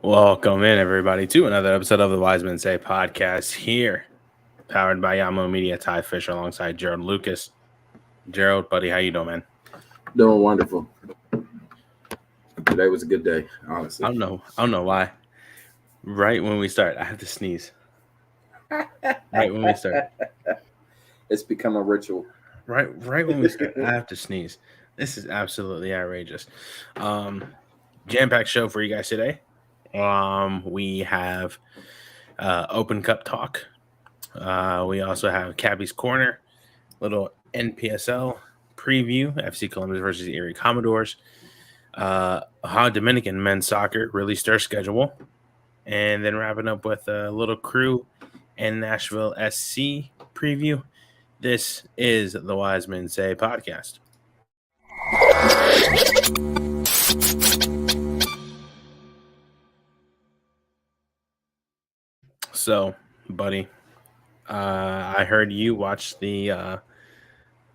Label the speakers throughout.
Speaker 1: Welcome in, everybody, to another episode of the Wisemen Say podcast here, powered by Yamo Media. Ty Fisher alongside Gerald Lucas. Gerald, buddy, how you doing, man?
Speaker 2: Doing wonderful. Today was a good day, honestly.
Speaker 1: I don't know why. Right when we start, I have to sneeze. Right when we start.
Speaker 2: It's become a ritual.
Speaker 1: Right when we start, I have to sneeze. This is absolutely outrageous. Jam-packed show for you guys today. We have Open Cup talk. We also have Cabby's Corner, little NPSL preview, FC Columbus versus Erie Commodores, how Dominican men's soccer released their schedule, and then wrapping up with a little Crew and Nashville SC preview. This is the Wisemen Say podcast. So, buddy, I heard you watched the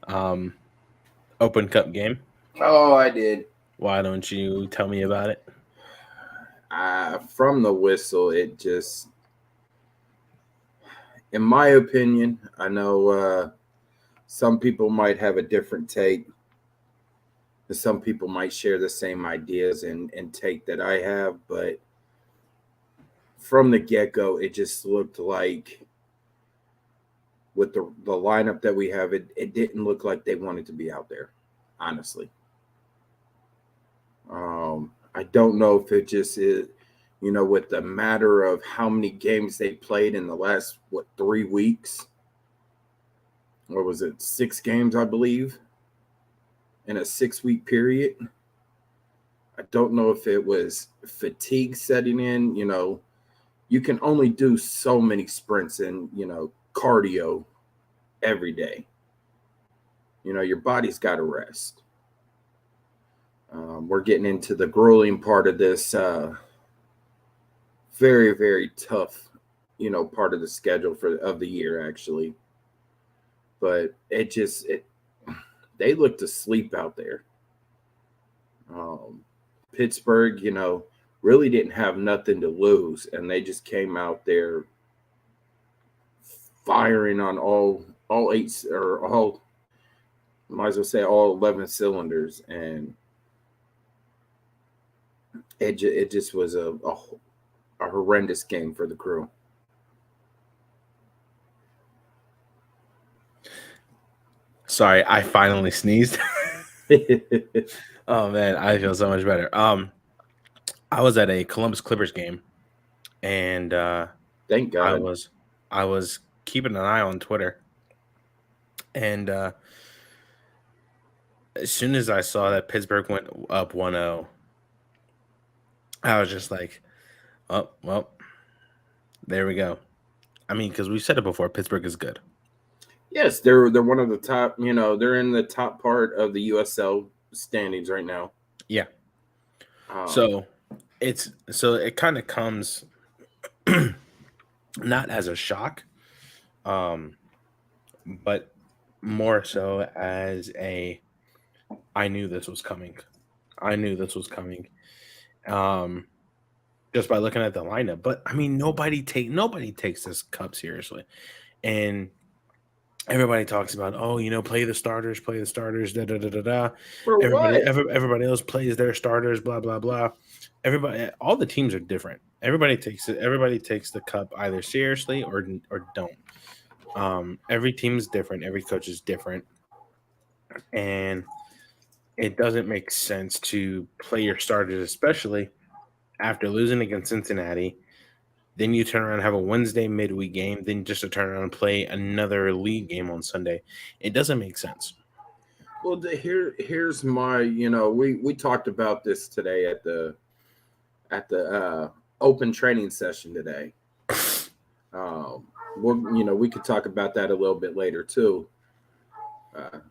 Speaker 1: Open Cup game.
Speaker 2: Oh, I did.
Speaker 1: Why don't you tell me about it?
Speaker 2: From the whistle, it just, in my opinion, I know some people might have a different take. Some people might share the same ideas and take that I have, but from the get-go, it just looked like with the lineup that we have, it didn't look like they wanted to be out there, honestly. I don't know if it just is, with the matter of how many games they played in the last, 3 weeks? Or was it 6 games, I believe, in a 6-week period? I don't know if it was fatigue setting in. You can only do so many sprints and, cardio every day. Your body's got to rest. We're getting into the grueling part of this very, very tough, part of the schedule of the year, actually. But they looked asleep out there. Pittsburgh, really didn't have nothing to lose, and they just came out there firing on all 8 or all, might as well say all 11 cylinders, and it just was a horrendous game for the Crew.
Speaker 1: Sorry, I finally sneezed. Oh man, I feel so much better. I was at a Columbus Clippers game, and
Speaker 2: thank God
Speaker 1: I was keeping an eye on Twitter, and as soon as I saw that Pittsburgh went up 1-0, I was just like, oh well, there we go. I mean, because we've said it before, Pittsburgh is good.
Speaker 2: Yes, they're one of the top. They're in the top part of the USL standings right now.
Speaker 1: Yeah. So it kind of comes not as a shock, but more so as I knew this was coming. Just by looking at the lineup. But I mean, nobody takes this cup seriously, and everybody talks about, play the starters, da da da da da. Everybody else plays their starters, blah blah blah. All the teams are different. Everybody takes the cup either seriously or don't. Every team is different. Every coach is different, and it doesn't make sense to play your starters, especially after losing against Cincinnati. Then you turn around and have a Wednesday midweek game, then just to turn around and play another league game on Sunday. It doesn't make sense.
Speaker 2: Well, here's my, we talked about this today at the open training session today. We could talk about that a little bit later too.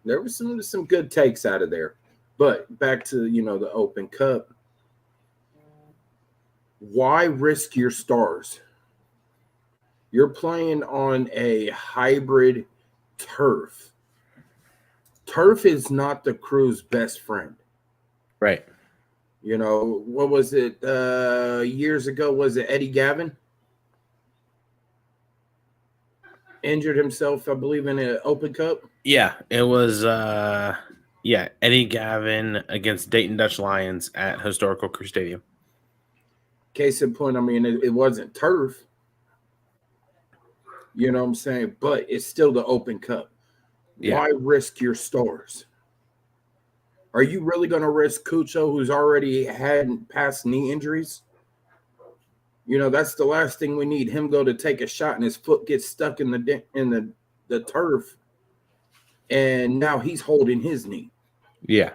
Speaker 2: There was some good takes out of there, but back to the Open Cup. Why risk your stars? You're playing on a hybrid turf. Turf is not the Crew's best friend.
Speaker 1: Right.
Speaker 2: You know, what was it years ago? Was it Eddie Gavin? Injured himself, I believe, in an Open Cup.
Speaker 1: Yeah, it was Eddie Gavin against Dayton Dutch Lions at Historical Crew Stadium.
Speaker 2: Case in point, I mean, it wasn't turf. You know what I'm saying? But it's still the Open Cup.
Speaker 1: Yeah.
Speaker 2: Why risk your stars? Are you really going to risk Cucho, who's already had past knee injuries? You know, that's the last thing we need. Him go to take a shot and his foot gets stuck in the turf, and now he's holding his knee.
Speaker 1: Yeah.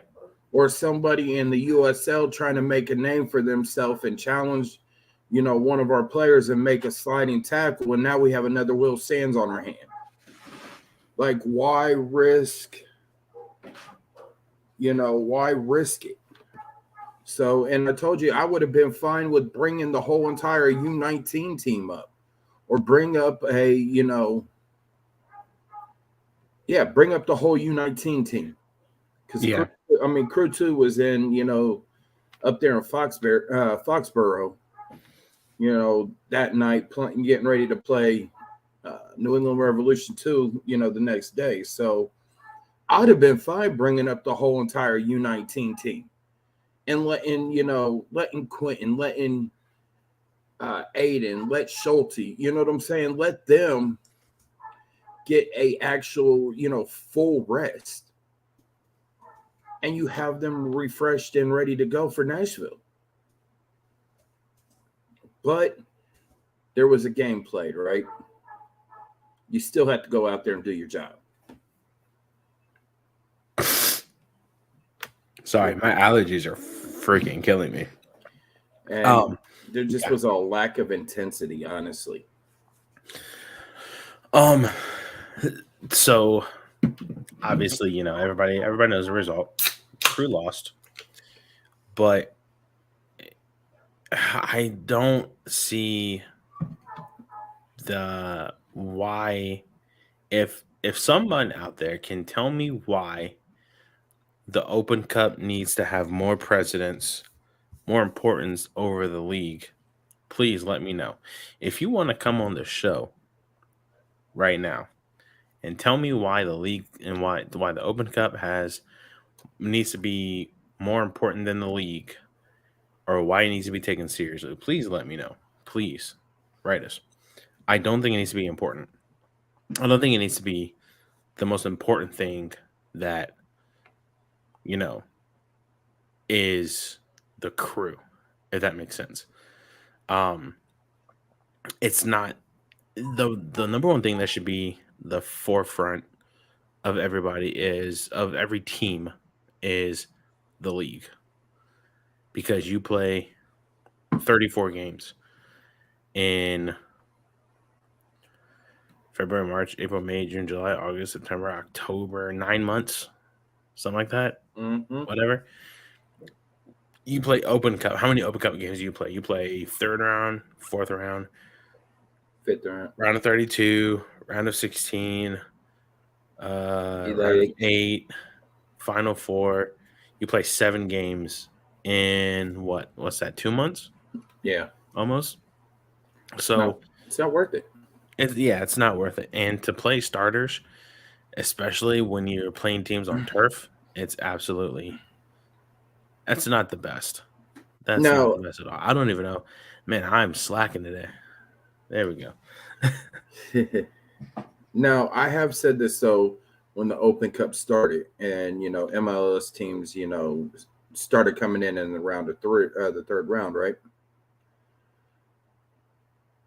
Speaker 2: Or somebody in the USL trying to make a name for themselves and challenge, you know, one of our players and make a sliding tackle, and now we have another Will Sands on our hand. Like, why risk? You know, why risk it? So, and I told you I would have been fine with bringing the whole entire U19 team up, or bring up a, you know, bring up the whole U19 team. Because Crew 2 was in, you know, up there in Foxborough, you know, that night, getting ready to play New England Revolution 2, you know, the next day. So I'd have been fine bringing up the whole entire U19 team and letting Quentin, letting Aiden, let Schulte, you know what I'm saying? Let them get a actual, you know, full rest. And you have them refreshed and ready to go for Nashville. But there was a game played, right? You still have to go out there and do your job.
Speaker 1: Sorry, my allergies are freaking killing me.
Speaker 2: And there just was a lack of intensity, honestly.
Speaker 1: So obviously, you know, everybody knows the result. Crew lost. But I don't see the why. If someone out there can tell me why the Open Cup needs to have more precedence, more importance over the league, please let me know. If you want to come on the show right now and tell me why the league and why the Open Cup needs to be more important than the league, or why it needs to be taken seriously, please let me know. Please write us. I don't think it needs to be important. I don't think it needs to be the most important thing that, you know, is the crew, if that makes sense. It's not the number one thing that should be the forefront of every team is the league, because you play 34 games in February, March, April, May, June, July, August, September, October, 9 months, something like that. Whatever. You play Open Cup. How many Open Cup games do you play? You play third round, fourth round,
Speaker 2: fifth round,
Speaker 1: round of 32, round of 16, round of 8, final 4. You play 7 games in what's that, 2 months?
Speaker 2: Yeah.
Speaker 1: Almost. So
Speaker 2: no, it's not worth it.
Speaker 1: It's not worth it. And to play starters, especially when you're playing teams on turf, that's not the best. That's not the best at all. I don't even know. Man, I'm slacking today. There we go.
Speaker 2: Now, I have said this, so when the Open Cup started and, you know, MLS teams, you know, started coming in the round of the third round, right?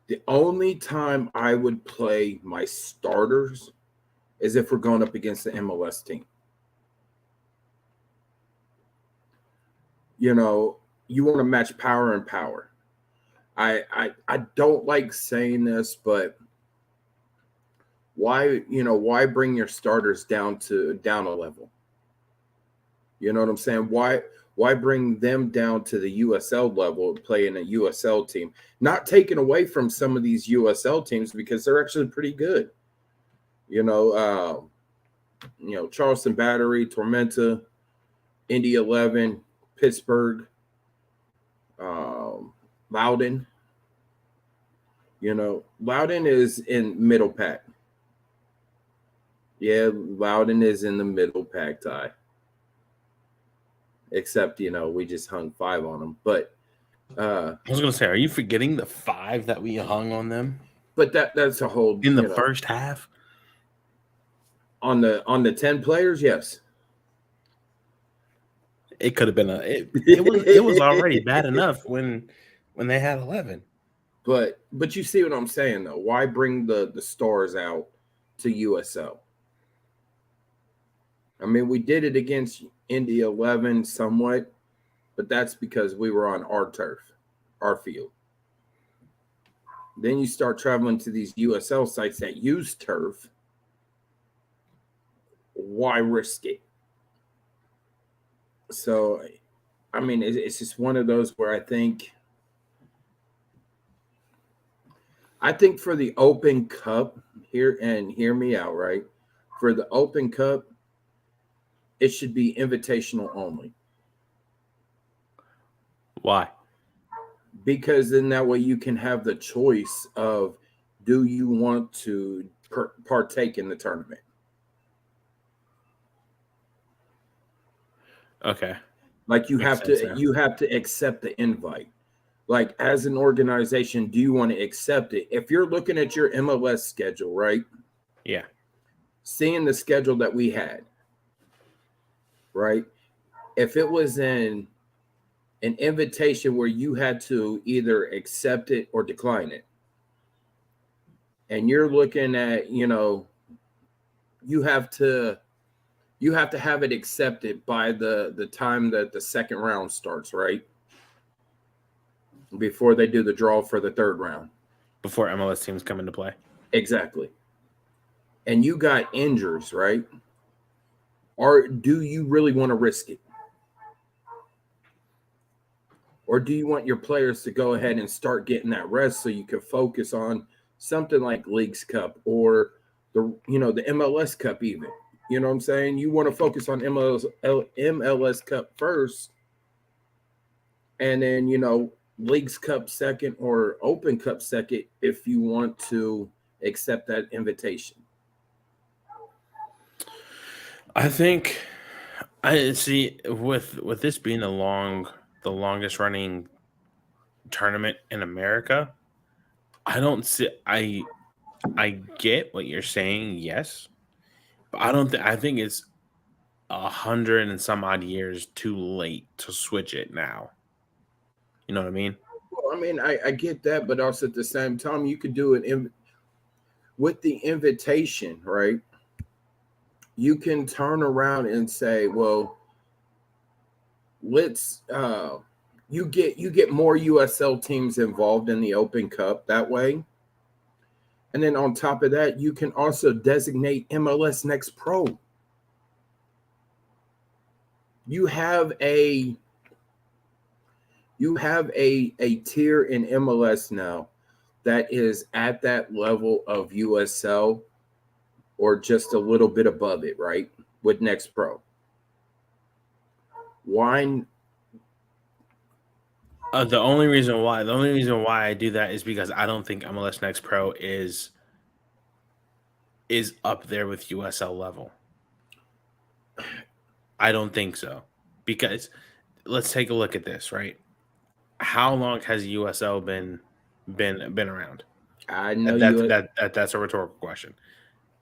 Speaker 2: The only time I would play my starters is if we're going up against the MLS team. You know, you want to match power and power. I don't like saying this, but why bring your starters down a level? You know what I'm saying? Why bring them down to the USL level, playing a USL team? Not taken away from some of these USL teams, because they're actually pretty good. You know, Charleston Battery, Tormenta, Indy 11, Pittsburgh. Loudon. Loudon is in middle pack. Yeah, Loudon is in the middle pack tie. Except, we just hung 5 on them. But
Speaker 1: I was gonna say, are you forgetting the 5 that we hung on them?
Speaker 2: But that's a whole
Speaker 1: in the first half.
Speaker 2: On the 10 players, yes.
Speaker 1: It could have been it was already bad enough when they had 11.
Speaker 2: But you see what I'm saying though. Why bring the stars out to USL? I mean, we did it against Indy 11 somewhat, but that's because we were on our turf, our field. Then you start traveling to these USL sites that use turf. Why risk it? So, I mean, it's just one of those where I think for the Open Cup here, and hear me out, right? For the Open Cup, it should be invitational only.
Speaker 1: Why?
Speaker 2: Because then that way you can have the choice of, do you want to partake in the tournament?
Speaker 1: Okay.
Speaker 2: Like you have to accept the invite. Like, as an organization, do you want to accept it? If you're looking at your MLS schedule, right?
Speaker 1: Yeah.
Speaker 2: Seeing the schedule that we had, right? If it was an invitation where you had to either accept it or decline it, and you're looking at, you have to have it accepted by the time that the second round starts, right? Before they do the draw for the third round.
Speaker 1: Before MLS teams come into play.
Speaker 2: Exactly. And you got injuries, right? Or do you really want to risk it? Or do you want your players to go ahead and start getting that rest so you can focus on something like Leagues Cup or the MLS Cup even? You know what I'm saying? You want to focus on MLS Cup first, and then, Leagues Cup second or Open Cup second if you want to accept that invitation.
Speaker 1: I think I see with this being the longest running tournament in America, I don't see I get what you're saying, yes. But I think it's 100 and some odd years too late to switch it now. You know what I mean?
Speaker 2: Well, I mean, I get that, but also at the same time, you could do it with the invitation, right? You can turn around and say, well, let's you get more USL teams involved in the Open Cup that way. And then on top of that, you can also designate MLS Next Pro. You have a tier in MLS now that is at that level of USL or just a little bit above it, right? With Next Pro. Why?
Speaker 1: The only reason why I do that is because I don't think MLS Next Pro is up there with USL level. I don't think so. Because let's take a look at this, right? How long has USL been around?
Speaker 2: I know
Speaker 1: that's a rhetorical question.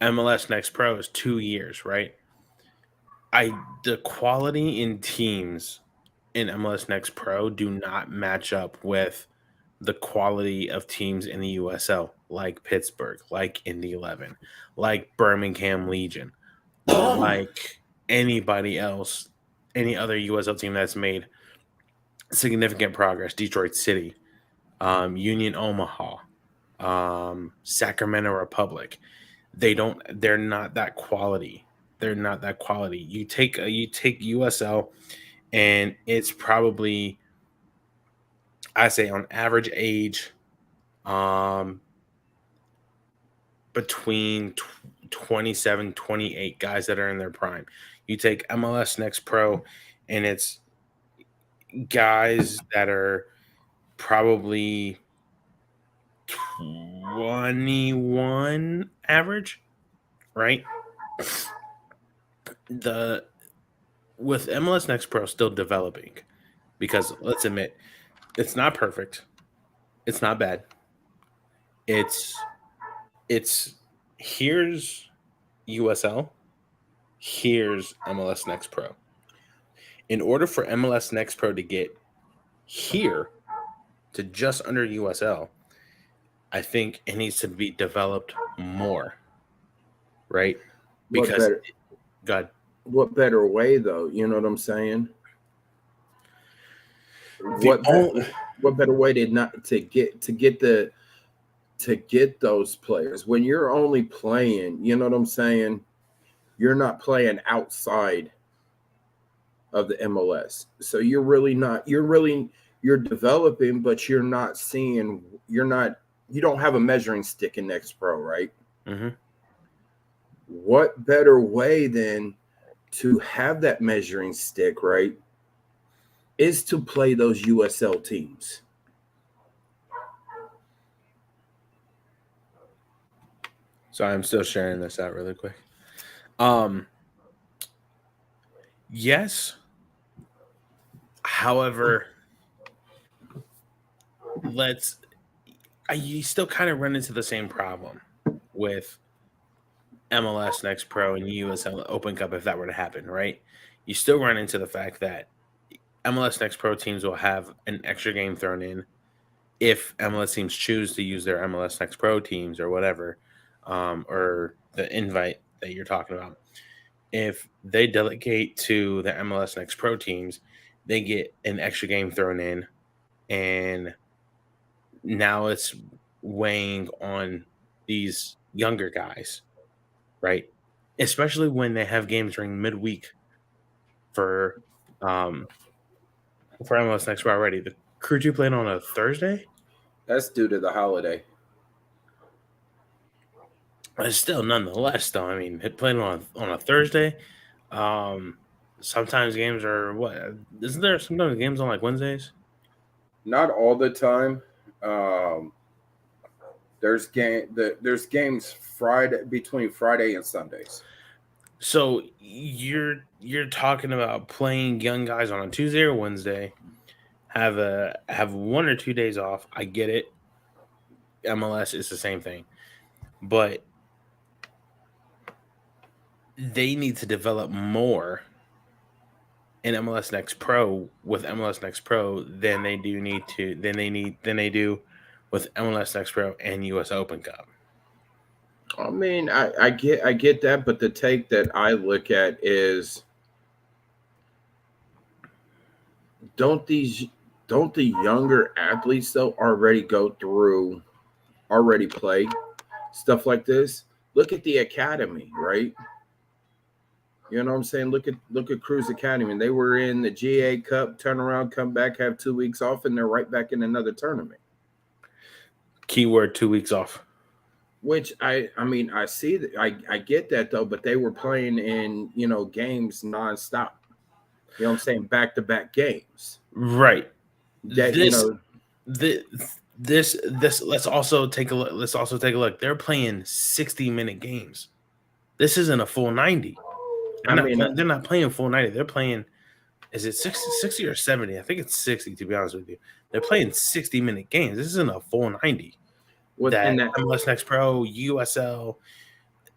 Speaker 1: MLS Next Pro is 2 years, right? The quality in teams in MLS Next Pro do not match up with the quality of teams in the USL, like Pittsburgh, like Indy 11, like Birmingham Legion, like anybody else, any other USL team that's made significant progress. Detroit City, Union Omaha, Sacramento Republic. They're not that quality. They're not that quality. You take USL, and it's probably, I say, on average age, between 27, 28 guys that are in their prime. You take MLS Next Pro, and it's guys that are probably 21 average, right? With MLS Next Pro still developing, because let's admit it's not perfect, it's not bad. It's here's USL, here's MLS Next Pro. In order for MLS Next Pro to get here to just under USL, I think it needs to be developed more, right? Because God,
Speaker 2: what better way though? You know what I'm saying? What better way to get those players when you're only playing? You know what I'm saying? You're not playing outside of the MLS, so you're developing, but you don't have a measuring stick in Next Pro, right?
Speaker 1: Mm-hmm.
Speaker 2: What better way than to have that measuring stick, right, is to play those USL teams.
Speaker 1: So I'm still sharing this out really quick. Yes. However, you still kind of run into the same problem with MLS Next Pro and USL Open Cup if that were to happen, right? You still run into the fact that MLS Next Pro teams will have an extra game thrown in if MLS teams choose to use their MLS Next Pro teams or whatever, or the invite that you're talking about. If they delegate to the MLS Next Pro teams, they get an extra game thrown in, and now it's weighing on these younger guys, right? Especially when they have games during midweek for MLS Next Pro already. The Crew 2 playing on a Thursday?
Speaker 2: That's due to the holiday.
Speaker 1: But still, nonetheless, though, I mean, playing on a Thursday. Sometimes games are what? Isn't there sometimes games on like Wednesdays?
Speaker 2: Not all the time. There's games Friday between Friday and Sundays.
Speaker 1: So you're talking about playing young guys on a Tuesday or Wednesday, have 1 or 2 days off. I get it. MLS is the same thing, but they need to develop more in MLS Next Pro with MLS Next Pro than they do with MLS Next Pro and US Open Cup.
Speaker 2: I mean, I get that, but the take that I look at is don't the younger athletes though already play stuff like this? Look at the academy, right? You know what I'm saying? Look at Cruz Academy. They were in the GA Cup, turn around, come back, have 2 weeks off, and they're right back in another tournament.
Speaker 1: Keyword 2 weeks off.
Speaker 2: Which I mean, I see that I get that though, but they were playing in, games nonstop. You know what I'm saying? Back-to-back games.
Speaker 1: Right.
Speaker 2: That
Speaker 1: this let's also take a look. They're playing 60-minute games. This isn't a full 90. They're not playing full 90. They're playing, is it 60 or 70? I think it's 60, to be honest with you. They're playing 60-minute games. This isn't a full 90. MLS Next Pro, USL,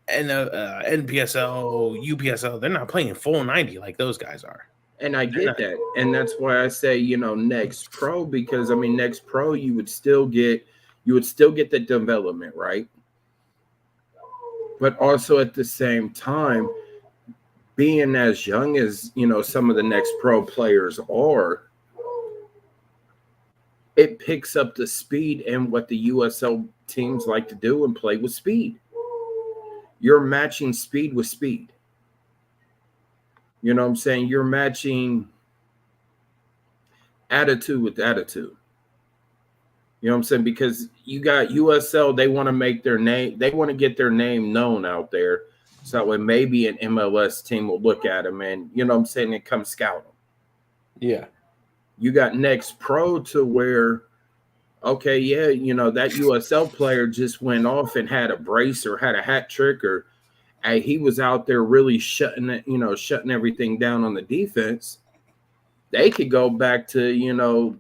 Speaker 1: and NPSL, UPSL, they're not playing full 90 like those guys are.
Speaker 2: And I get that. And that's why I say, Next Pro, because I mean, Next Pro, you would still get the development, right? But also at the same time, being as young as, some of the Next Pro players are, it picks up the speed and what the USL teams like to do and play with speed. You're matching speed with speed. You know what I'm saying? You're matching attitude with attitude. You know what I'm saying? Because you got USL, they want to make their name, they want to get their name known out there. So that way maybe an MLS team will look at them and, you know what I'm saying, and come scout them.
Speaker 1: Yeah.
Speaker 2: You got Next Pro to where okay, yeah, that USL player just went off and had a brace or had a hat trick, or he was out there really shutting it, shutting everything down on the defense. They could go back to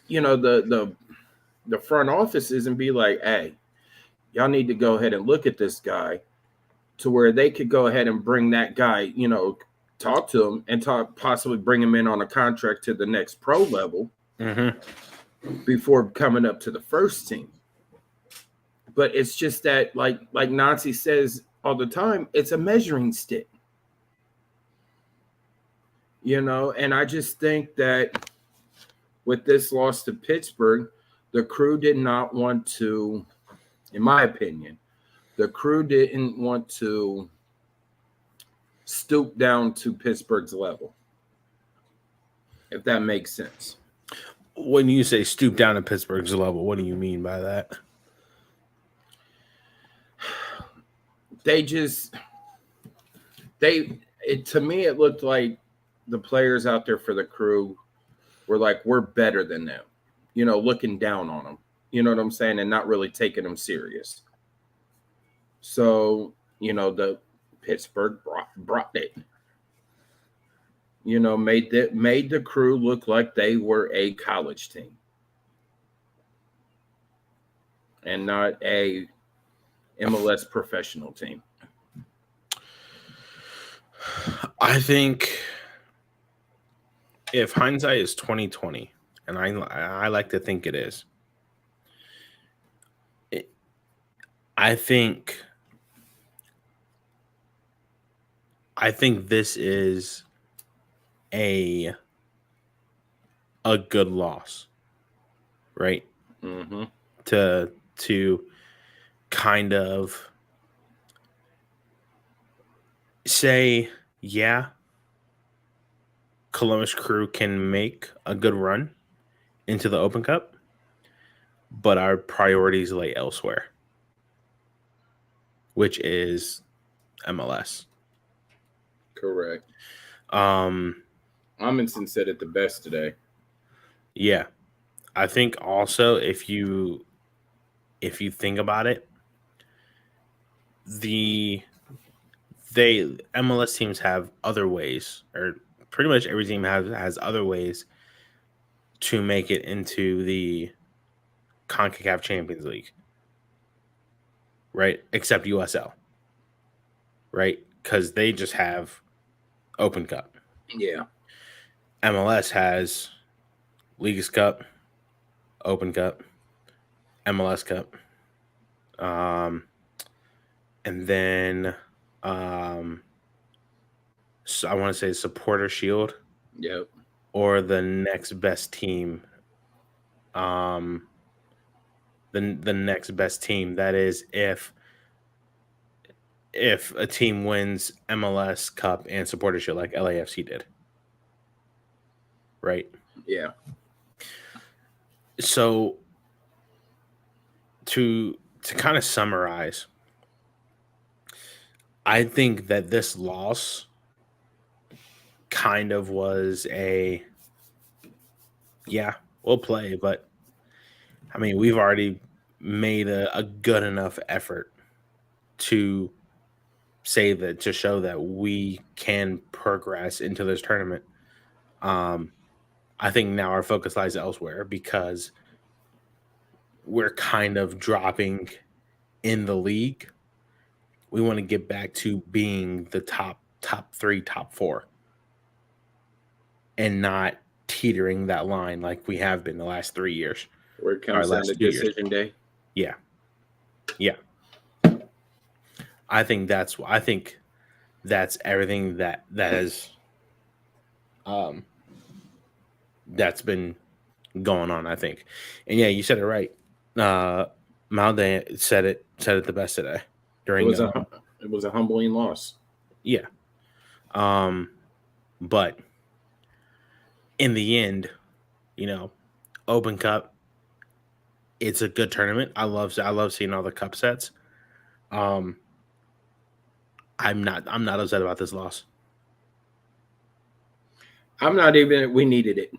Speaker 2: the front offices and be like, hey, y'all need to go ahead and look at this guy, to where they could go ahead and bring that guy, talk to him and possibly bring him in on a contract to the next pro level before coming up to the first team. But it's just that, like Nancy says all the time, it's a measuring stick. And I just think that with this loss to Pittsburgh, the Crew did not want to, in my opinion, the Crew didn't want to stoop down to Pittsburgh's level, if that makes sense.
Speaker 1: When you say stoop down to Pittsburgh's level, what do you mean by that?
Speaker 2: To me, it looked like the players out there for the Crew were like, we're better than them, looking down on them, you know what I'm saying, and not really taking them serious. So, the Pittsburgh brought it, made the Crew look like they were a college team and not a MLS professional team.
Speaker 1: I think if hindsight is 2020, and I like to think it is, I think this is a good loss, right?
Speaker 2: Mm-hmm.
Speaker 1: To kind of say, yeah, Columbus Crew can make a good run into the Open Cup, but our priorities lay elsewhere, which is MLS.
Speaker 2: Correct. Amundsen said it the best today.
Speaker 1: Yeah. I think also if you think about it, the MLS teams have other ways, or pretty much every team has other ways to make it into the CONCACAF Champions League, right? Except USL, right? Because they just have Open Cup.
Speaker 2: Yeah.
Speaker 1: MLS has Leagues Cup, Open Cup, MLS Cup, and then so I want to say Supporter Shield.
Speaker 2: Yep.
Speaker 1: Or the next best team. The next best team. That is if a team wins MLS Cup and Supporter Shield like LAFC did. Right?
Speaker 2: Yeah.
Speaker 1: So to kind of summarize, I think that this loss kind of was we'll play, but I mean, we've already made a good enough effort to say that, to show that we can progress into this tournament. I think now our focus lies elsewhere because we're kind of dropping in the league. We want to get back to being the top 3, top 4, and not teetering that line like we have been the last 3 years.
Speaker 2: Where it comes down to decision day.
Speaker 1: Yeah. I think that's everything that has that's been going on, I think. And yeah, you said it right. Malde said it the best today. During
Speaker 2: it was a humbling loss.
Speaker 1: Yeah. But in the end, Open Cup, it's a good tournament. I love seeing all the cup sets. I'm not upset about this loss.
Speaker 2: I'm not even. We needed it.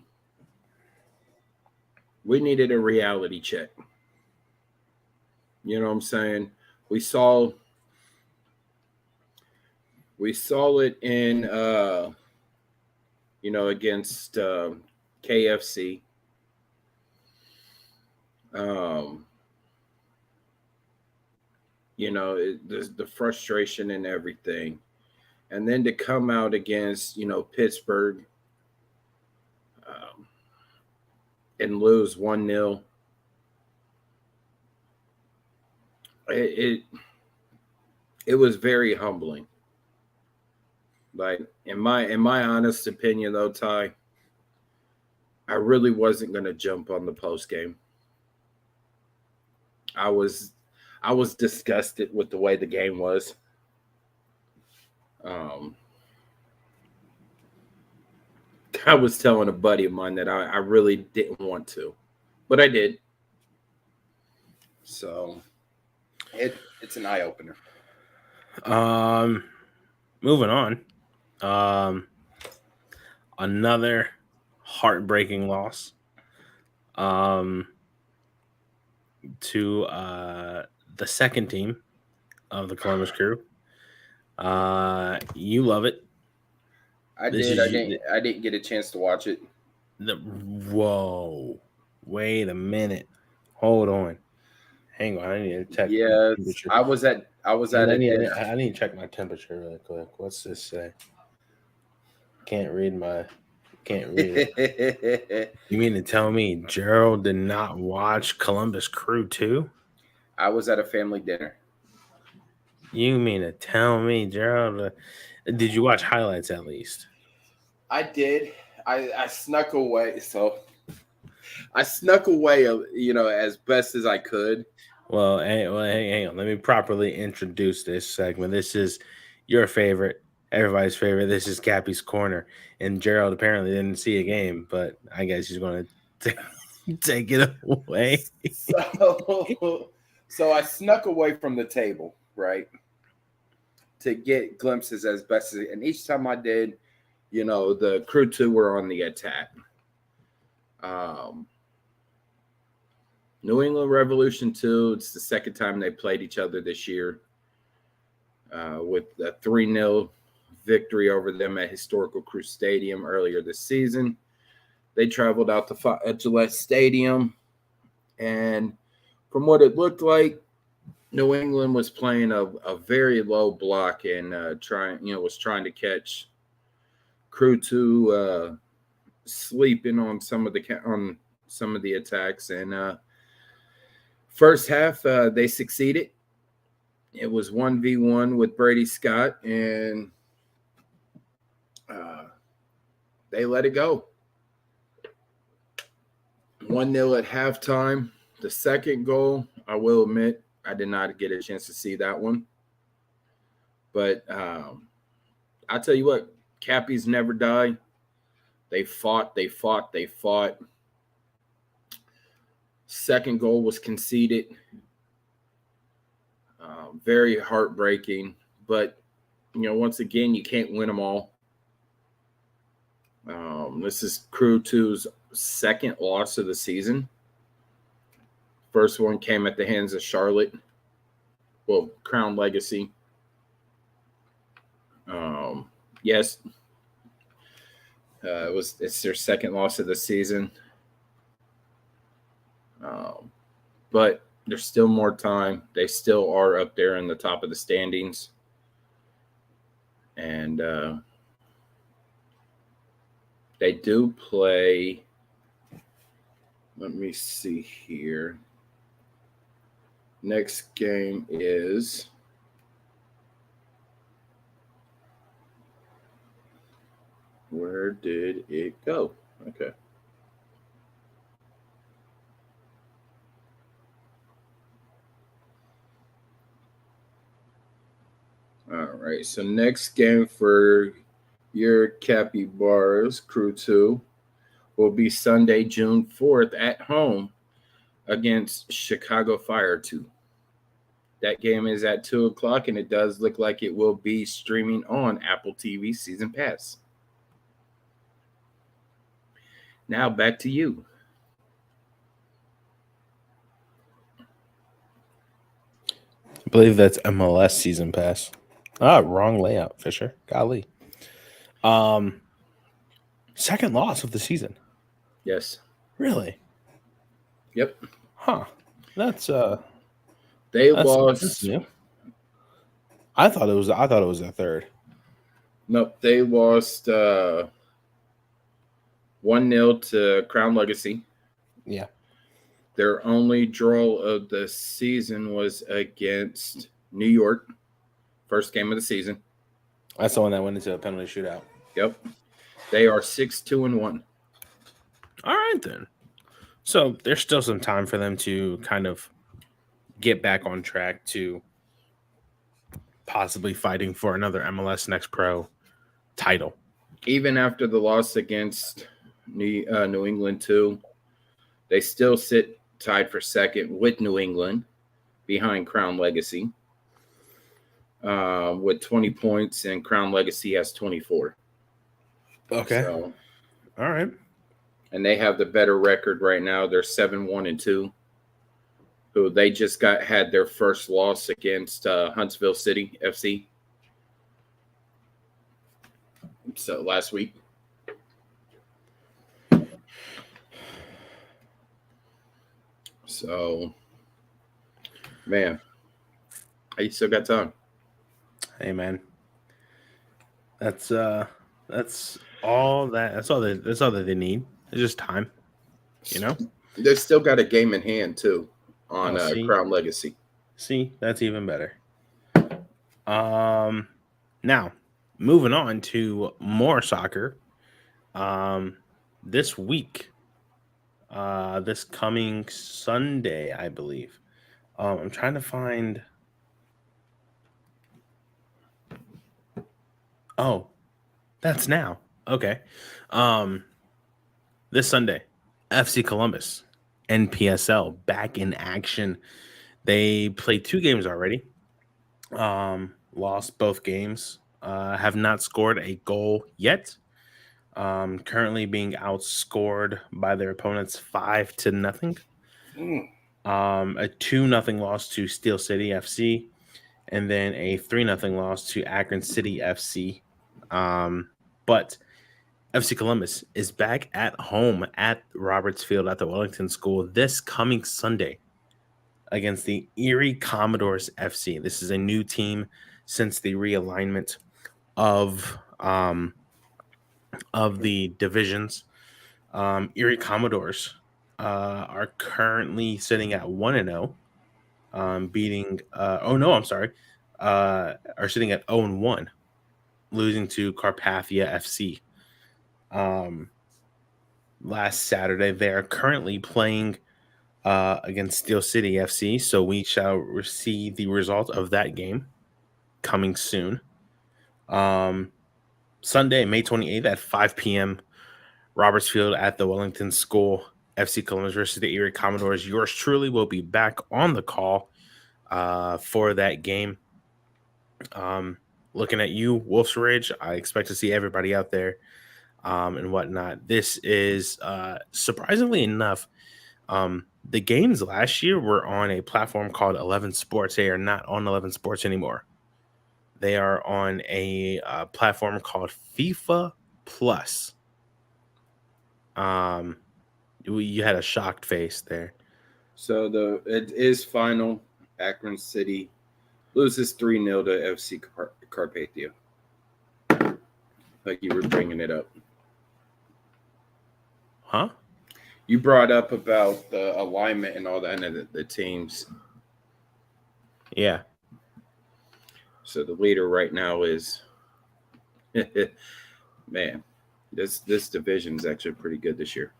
Speaker 2: We needed a reality check. You know what I'm saying? We saw it in against KFC. Um, the frustration and everything. And then to come out against, Pittsburgh and lose 1-0. It was very humbling. Like in my honest opinion though, Ty, I really wasn't gonna jump on the post game. I was disgusted with the way the game was. I was telling a buddy of mine that I really didn't want to, but I did. So it's an eye opener.
Speaker 1: Moving on. Another heartbreaking loss. To the second team of the Columbus Crew. You love it.
Speaker 2: I didn't get a chance to watch it.
Speaker 1: Whoa. Wait a minute. Hold on. Hang on. I need to check.
Speaker 2: Yeah, I was at
Speaker 1: I need to check my temperature really quick. What's this say? Can't read it. You mean to tell me Gerald did not watch Columbus Crew 2?
Speaker 2: I was at a family dinner.
Speaker 1: You mean to tell me, Gerald? Did you watch highlights at least?
Speaker 2: I did. I snuck away. So I snuck away, as best as I could.
Speaker 1: Well, hang on. Let me properly introduce this segment. This is your favorite, everybody's favorite. This is Cappy's Corner. And Gerald apparently didn't see a game, but I guess he's going to take it away.
Speaker 2: So I snuck away from the table, right, to get glimpses as best as, and each time I did, the Crew 2 were on the attack. New England Revolution 2, it's the second time they played each other this year, with a 3-0 victory over them at Historical Crew Stadium earlier this season. They traveled out to Gillette Stadium, and from what it looked like, New England was playing a very low block and was trying to catch Crew 2 sleeping on some of the attacks. And first half, they succeeded. It was 1v1 with Brady Scott, and they let it go. 1-0 at halftime. The second goal, I will admit, I did not get a chance to see that one. But I'll tell you what, Cappies never die. They fought. Second goal was conceded. Very heartbreaking. But, once again, you can't win them all. This is Crew 2's second loss of the season. First one came at the hands of Charlotte. Well, Crown Legacy. Yes. It's their second loss of the season. But there's still more time. They still are up there in the top of the standings. And they do play. Let me see here. Next game is where did it go? Okay. All right. So next game for your Capybaras Crew 2 will be Sunday, June 4th at home against Chicago Fire 2. That game is at 2 o'clock, and it does look like it will be streaming on Apple TV Season Pass. Now back to you.
Speaker 1: I believe that's MLS season pass. Ah, wrong layout, Fisher. Golly. Um, second loss of the season.
Speaker 2: Yes.
Speaker 1: Really?
Speaker 2: Yep.
Speaker 1: Huh. That's
Speaker 2: They
Speaker 1: that's
Speaker 2: lost.
Speaker 1: new. I thought it was a third.
Speaker 2: Nope. They lost 1-0 to Crown Legacy.
Speaker 1: Yeah.
Speaker 2: Their only draw of the season was against New York. First game of the season.
Speaker 1: That's the one that went into a penalty shootout.
Speaker 2: Yep. They are 6-2-1.
Speaker 1: All right then. So there's still some time for them to kind of get back on track to possibly fighting for another MLS Next Pro title.
Speaker 2: Even after the loss against New England too, they still sit tied for second with New England behind Crown Legacy with 20 points, and Crown Legacy has 24.
Speaker 1: Okay.
Speaker 2: So,
Speaker 1: all right.
Speaker 2: And they have the better record right now. They're 7-1-2. Who they just had their first loss against Huntsville City FC. So last week. So, man, you still got time.
Speaker 1: Hey, man. That's all that they need. It's just time. You know?
Speaker 2: They've still got a game in hand too on Crown Legacy.
Speaker 1: See, that's even better. Now moving on to more soccer. This week, this coming Sunday, I believe. I'm trying to find. Oh, that's now. Okay. This Sunday, FC Columbus, NPSL back in action. They played 2 games already. Lost both games. Have not scored a goal yet. Currently being outscored by their opponents 5-0. A 2-0 loss to Steel City FC, and then a 3-0 loss to Akron City FC. But FC Columbus is back at home at Roberts Field at the Wellington School this coming Sunday against the Erie Commodores FC. This is a new team since the realignment of the divisions. Erie Commodores are currently sitting at 1-0, beating. Are sitting at 0-1, losing to Carpathia FC. Last Saturday, they are currently playing against Steel City FC, so we shall receive the result of that game coming soon. Sunday, May 28th at 5 p.m., Roberts Field at the Wellington School, FC Columbus versus the Erie Commodores. Yours truly will be back on the call for that game. Looking at you, Wolf's Ridge, I expect to see everybody out there and whatnot. This is surprisingly enough, the games last year were on a platform called 11 Sports. They are not on 11 Sports anymore. They are on a platform called FIFA Plus. You had a shocked face there.
Speaker 2: So it is final. Akron City loses 3-0 to FC Carpathia. Like you were bringing it up.
Speaker 1: Huh?
Speaker 2: You brought up about the alignment and all that, and the teams.
Speaker 1: Yeah.
Speaker 2: So the leader right now is, man, this division is actually pretty good this year.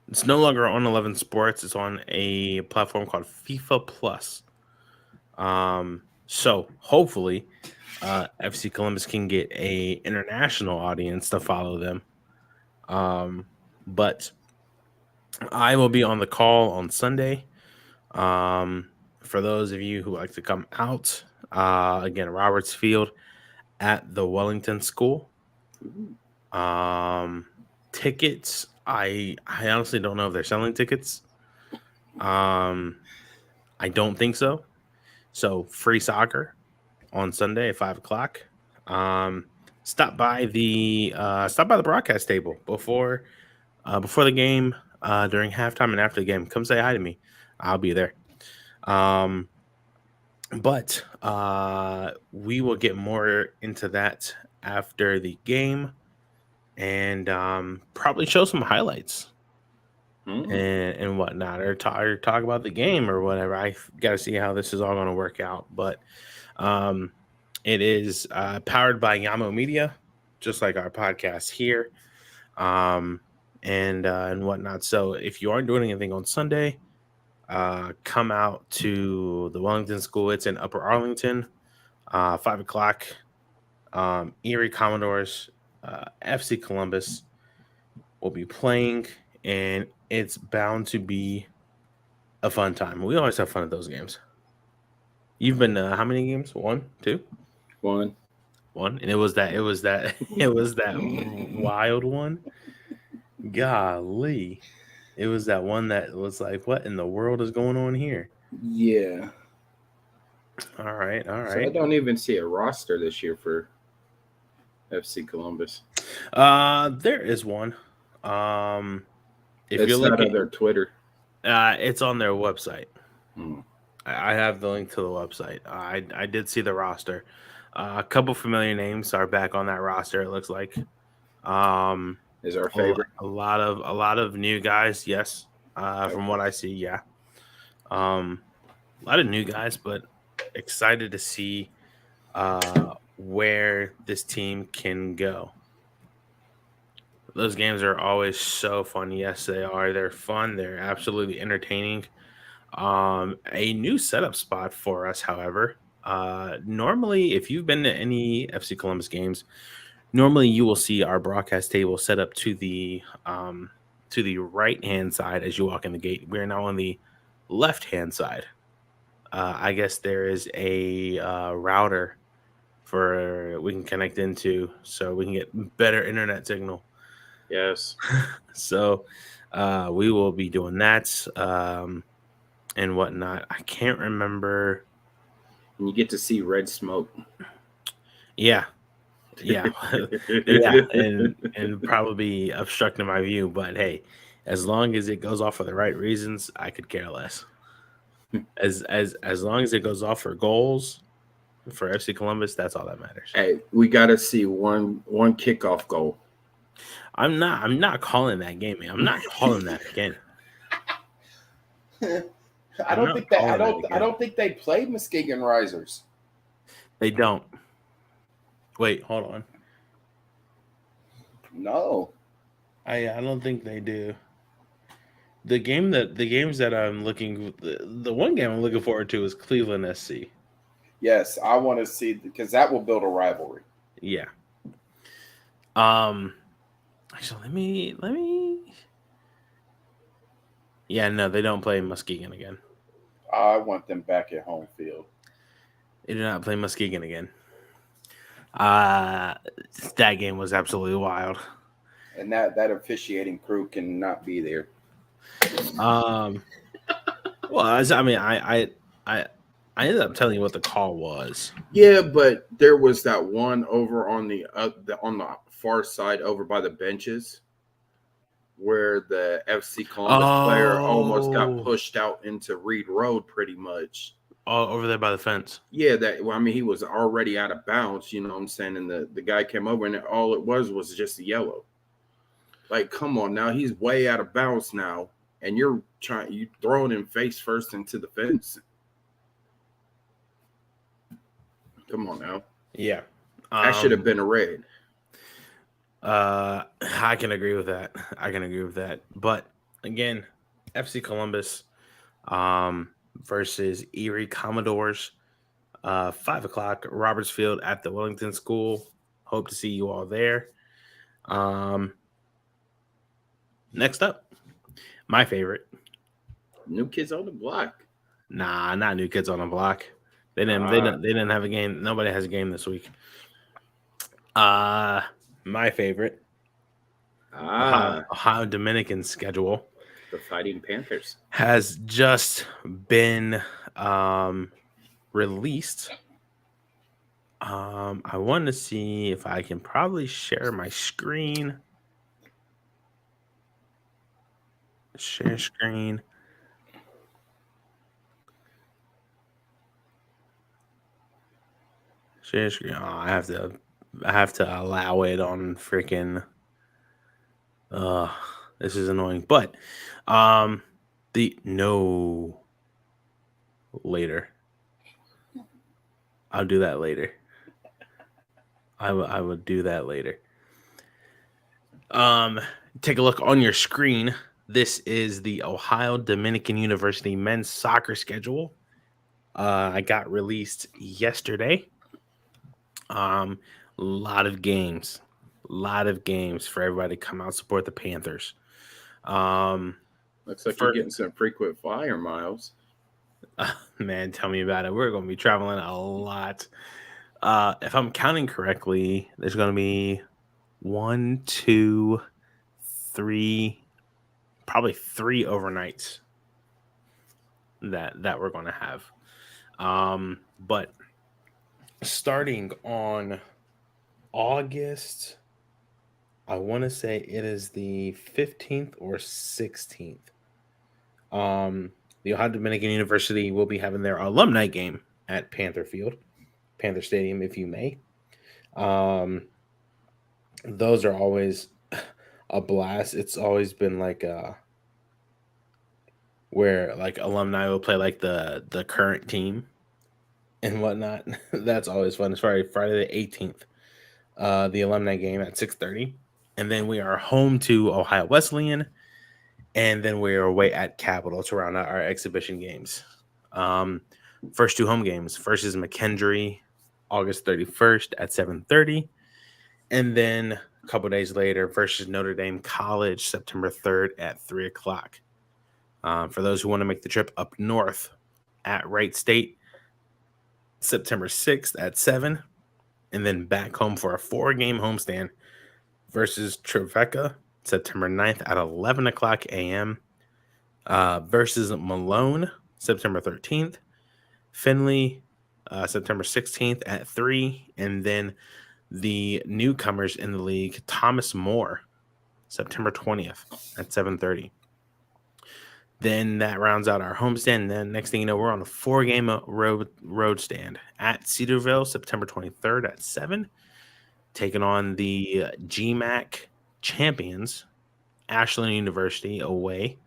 Speaker 1: It's no longer on 11 Sports. It's on a platform called FIFA Plus. So hopefully, FC Columbus can get a international audience to follow them. But I will be on the call on Sunday. For those of you who like to come out, again, Roberts Field at the Wellington School. Tickets, I honestly don't know if they're selling tickets. I don't think so. So free soccer on Sunday at 5 o'clock. Um, stop by the broadcast table before the game, during halftime and after the game. Come say hi to me. I'll be there. Um, but we will get more into that after the game, and probably show some highlights and whatnot, or talk about the game or whatever. I got to see how this is all going to work out, but um, it is powered by Yamo Media, just like our podcast here, um, and whatnot. So if you aren't doing anything on Sunday, come out to the Wellington School. It's in Upper Arlington, 5 o'clock. Erie Commodores, FC Columbus will be playing, and it's bound to be a fun time. We always have fun at those games. You've been how many games? One, two,
Speaker 2: One.
Speaker 1: and it was that it was that wild one. Golly, it was that one that was like, what in the world is going on here?
Speaker 2: Yeah.
Speaker 1: All right.
Speaker 2: So I don't even see a roster this year for FC Columbus.
Speaker 1: There is one. If
Speaker 2: it's
Speaker 1: you're looking
Speaker 2: at their Twitter,
Speaker 1: it's on their website.
Speaker 2: Hmm.
Speaker 1: I have the link to the website. I did see the roster. A couple familiar names are back on that roster. It looks like.
Speaker 2: Is our favorite
Speaker 1: a lot of new guys. Yes, from what I see, yeah. A lot of new guys, but excited to see where this team can go. Those games are always so fun. Yes, they are. They're fun. They're absolutely entertaining. A new setup spot for us, however. Normally, if you've been to any FC Columbus games, normally you will see our broadcast table set up to the right hand side as you walk in the gate. We're now on the left hand side. I guess there is a router for we can connect into, so we can get better internet signal.
Speaker 2: Yes.
Speaker 1: So we will be doing that and whatnot. I can't remember.
Speaker 2: And you get to see red smoke.
Speaker 1: Yeah, yeah, and probably obstructing my view. But hey, as long as it goes off for the right reasons, I could care less. As long as it goes off for goals for FC Columbus, that's all that matters.
Speaker 2: Hey, we got to see one kickoff goal.
Speaker 1: I'm not calling that game. I'm not calling that again.
Speaker 3: I don't think they played Muskegon Risers.
Speaker 1: They don't. Wait, hold on.
Speaker 3: No,
Speaker 1: I don't think they do. The games that I'm looking, the one game I'm looking forward to is Cleveland SC.
Speaker 3: Yes, I want to see because that will build a rivalry.
Speaker 1: Yeah. Actually, let me. Yeah, no, they don't play Muskegon again.
Speaker 3: I want them back at home field.
Speaker 1: They do not play Muskegon again. That game was absolutely wild.
Speaker 3: And that officiating crew cannot be there.
Speaker 1: Well, I mean, I ended up telling you what the call was.
Speaker 2: Yeah, but there was that one over on the far side, over by the benches, where the FC Columbus player almost got pushed out into Reed Road, pretty much.
Speaker 1: Oh, over there by the fence.
Speaker 2: Yeah, he was already out of bounds. You know what I'm saying? And the guy came over, and all it was just a yellow. Like, come on now, he's way out of bounds now, and you throwing him face first into the fence. Come on now.
Speaker 1: Yeah.
Speaker 2: That should have been a red.
Speaker 1: I can agree with that. But again, FC Columbus versus Erie Commodores, 5 o'clock, Roberts Field at the Wellington School. Hope to see you all there. Next up, my favorite.
Speaker 2: New Kids on the Block.
Speaker 1: Nah, not New Kids on the Block. They didn't have a game. Nobody has a game this week. My favorite. Ohio Dominican schedule.
Speaker 2: The Fighting Panthers
Speaker 1: has just been released. I want to see if I can probably share my screen. Share screen. Share screen. Oh, I have to allow it on freaking. This is annoying. But, later. I'll do that later. I would do that later. Take a look on your screen. This is the Ohio Dominican University men's soccer schedule. I got released yesterday. Lot of games for everybody to come out support the Panthers.
Speaker 2: Looks like you're getting some frequent flyer miles.
Speaker 1: Man, tell me about it. We're going to be traveling a lot. If I'm counting correctly, there's going to be 1, 2, 3, probably 3 overnights that we're going to have. But starting on August, I want to say it is the 15th or 16th. The Ohio Dominican University will be having their alumni game at Panther Stadium, if you may. Those are always a blast. It's always been like where like alumni will play like the current team and whatnot. That's always fun. It's Friday the 18th. The alumni game at 6:30. And then we are home to Ohio Wesleyan. And then we are away at Capitol to round out our exhibition games. First 2 home games. First is McKendree, August 31st at 7:30. And then a couple days later versus Notre Dame College, September 3rd at 3 o'clock. For those who want to make the trip up north, at Wright State, September 6th at 7. And then back home for a 4-game homestand versus Trevecca, September 9th at 11 o'clock a.m. Versus Malone, September 13th. Finley, September 16th at 3. And then the newcomers in the league, Thomas More, September 20th at 7:30. Then that rounds out our homestand. And then next thing you know, we're on a 4-game road stand at Cedarville, September 23rd at 7. Taking on the GMAC champions, Ashland University, away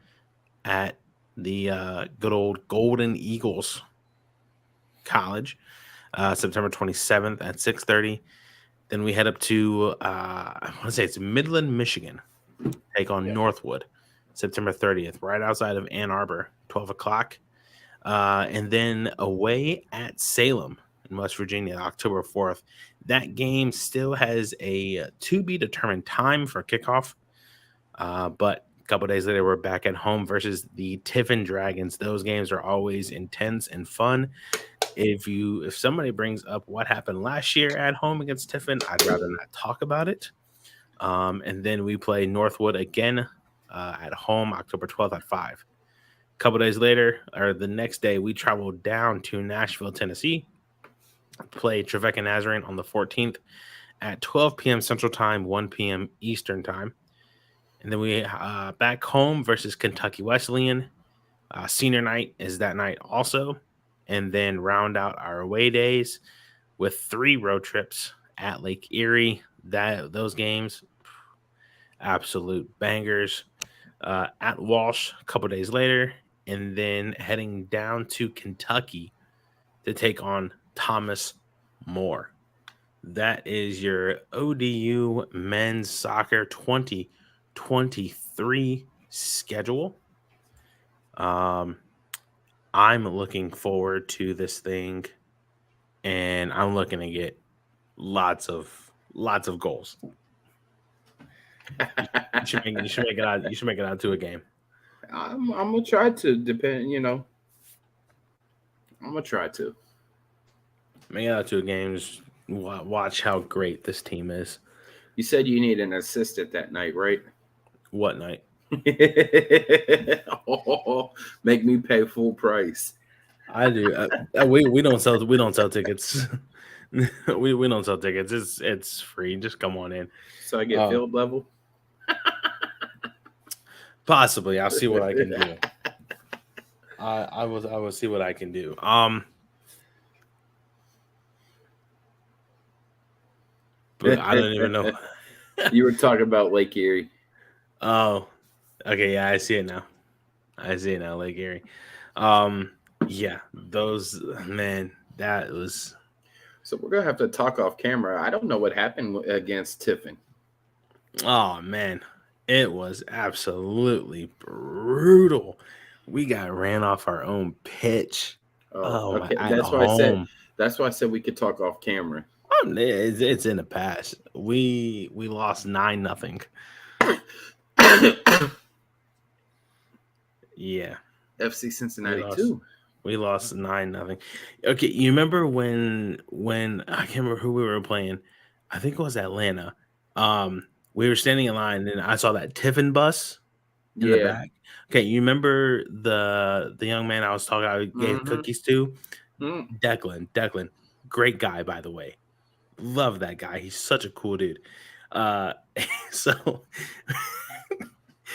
Speaker 1: at the good old Golden Eagles College, September 27th at 6:30. Then we head up to, I want to say it's Midland, Michigan, take on Northwood, September 30th, right outside of Ann Arbor, 12 o'clock. And then away at Salem in West Virginia, October 4th. That game still has a to-be-determined time for kickoff. But a couple days later, we're back at home versus the Tiffin Dragons. Those games are always intense and fun. If somebody brings up what happened last year at home against Tiffin, I'd rather not talk about it. And then we play Northwood again at home, October 12th at 5. A couple days later, or the next day, we travel down to Nashville, Tennessee, play Trevecca Nazarene on the 14th at 12 p.m. Central Time, 1 p.m. Eastern Time. And then we back home versus Kentucky Wesleyan. Senior night is that night also. And then round out our away days with 3 road trips at Lake Erie. Those games, absolute bangers. At Walsh a couple days later, and then heading down to Kentucky to take on Thomas More. That is your ODU men's soccer 2023 schedule. I'm looking forward to this thing, and I'm looking to get lots of goals. You should make it out. You should make it out to a game.
Speaker 2: I'm gonna try to. Depend, I'm gonna try to
Speaker 1: make it out to a game. Just watch how great this team is.
Speaker 2: You said you need an assistant that night, right?
Speaker 1: What night?
Speaker 2: Make me pay full price.
Speaker 1: I do. We don't sell tickets. we don't sell tickets. It's free. Just come on in.
Speaker 2: So I get field level.
Speaker 1: Possibly, I'll see what I can do. I will see what I can do. But I don't even know.
Speaker 2: You were talking about Lake Erie.
Speaker 1: Oh, okay. Yeah, I see it now. Lake Erie. Yeah, those, man, that was.
Speaker 2: So we're gonna have to talk off camera. I don't know what happened against Tiffin.
Speaker 1: Oh man, it was absolutely brutal. We got ran off our own pitch.
Speaker 2: Oh, okay.
Speaker 1: At home.
Speaker 2: That's why I said we could talk off camera.
Speaker 1: It's in the past. We lost 9-0. Yeah.
Speaker 2: FC Cincinnati too.
Speaker 1: We lost 9-0. Okay, you remember when I can't remember who we were playing. I think it was Atlanta. We were standing in line and I saw that Tiffin bus in the back. Okay, you remember the young man I was talking about, I gave cookies to? Declan. Great guy, by the way. Love that guy. He's such a cool dude. So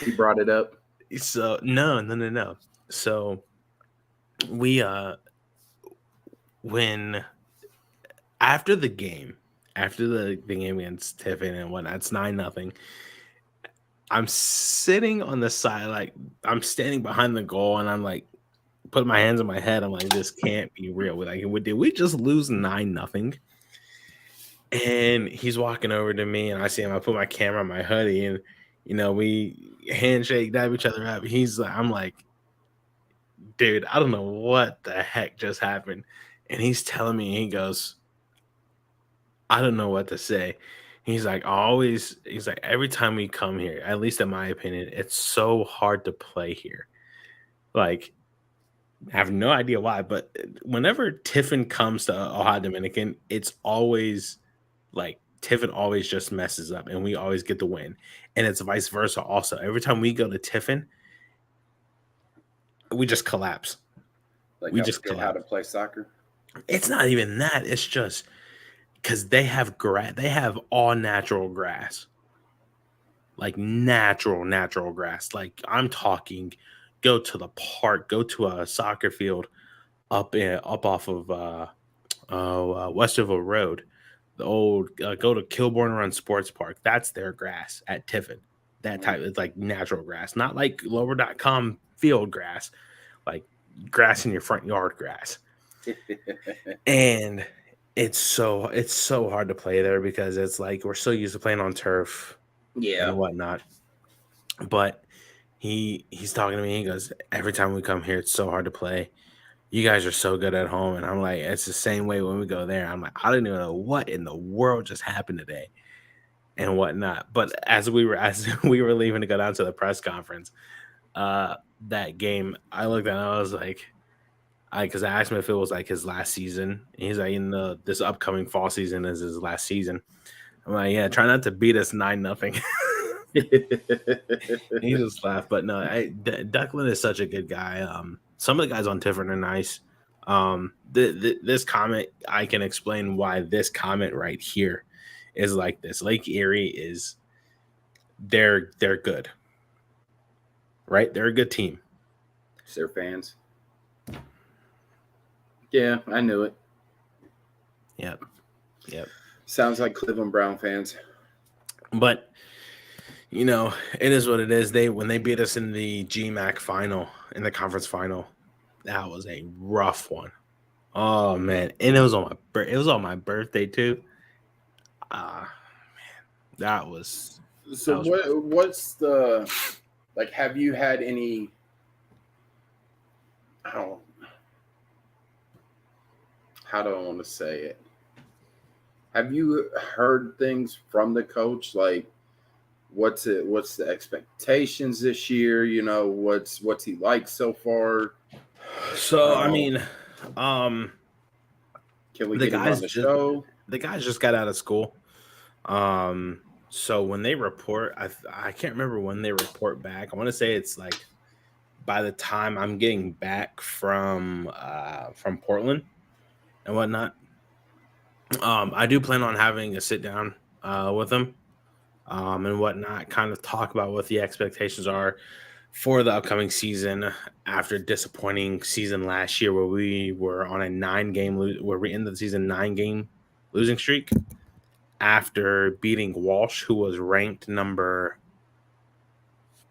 Speaker 2: he brought it up.
Speaker 1: So no. So we when after the game against Tiffin and whatnot, it's 9-0. I'm sitting on the side, like I'm standing behind the goal, and I'm like putting my hands on my head. I'm like, this can't be real. Like, did we just lose 9-0? And he's walking over to me, and I see him. I put my camera on my hoodie, and we handshake, dab each other up. I'm like, dude, I don't know what the heck just happened. And he's telling me, he goes, I don't know what to say. He's like, every time we come here, at least in my opinion, it's so hard to play here. Like, I have no idea why, but whenever Tiffin comes to Ohio Dominican, it's always like Tiffin always just messes up and we always get the win. And it's vice versa also. Every time we go to Tiffin, we just collapse.
Speaker 3: Like we just collapse. How to play soccer?
Speaker 1: It's not even that. It's just because they have they have all natural grass. Like natural grass. Like I'm talking, go to the park, go to a soccer field up off of Westerville Road. The old go to Kilbourne Run Sports Park. That's their grass at Tiffin. That type is like natural grass, not like lower.com field grass, like grass in your front yard grass. And it's so hard to play there because it's like we're so used to playing on turf, and whatnot. But he's talking to me. He goes, every time we come here, it's so hard to play. You guys are so good at home. And I'm like, it's the same way when we go there. I'm like, I don't even know what in the world just happened today and whatnot. But as we were leaving to go down to the press conference, that game, I looked at it and I was like, because I asked him if it was like his last season. And he's like, this upcoming fall season is his last season. I'm like, yeah, try not to beat us 9-0. He just laughed. But no, Declan is such a good guy. Some of the guys on Tiffin are nice. This comment, I can explain why this comment right here is like this. Lake Erie they're good, right? They're a good team.
Speaker 2: It's their fans. Yeah, I knew it.
Speaker 1: Yep.
Speaker 2: Sounds like Cleveland Brown fans.
Speaker 1: But it is what it is. When they beat us in the GMAC final, in the conference final, that was a rough one. Oh man, and it was on my birthday too. Man, that was.
Speaker 3: So what's the like? Have you had any? How do I want to say it? Have you heard things from the coach like? What's the expectations this year? What's he like so far?
Speaker 1: So I mean,
Speaker 3: can we get him on the show?
Speaker 1: The guys just got out of school. So when they report, I can't remember when they report back. I want to say it's like by the time I'm getting back from Portland and whatnot, I do plan on having a sit down with him and whatnot, kind of talk about what the expectations are for the upcoming season after disappointing season last year where we were on a 9-game where we ended the season 9-game losing streak after beating Walsh, who was ranked number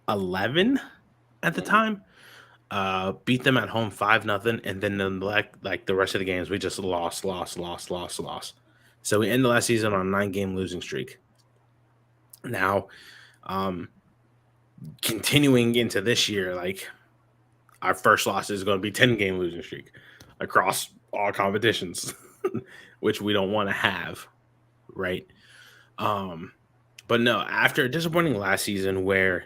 Speaker 1: 11 at the time. Beat them at home 5-0, and then like the rest of the games we just lost. So we ended the last season on a 9-game losing streak. Now, continuing into this year, like our first loss is going to be 10-game losing streak across all competitions, which we don't want to have, right? But no, after a disappointing last season where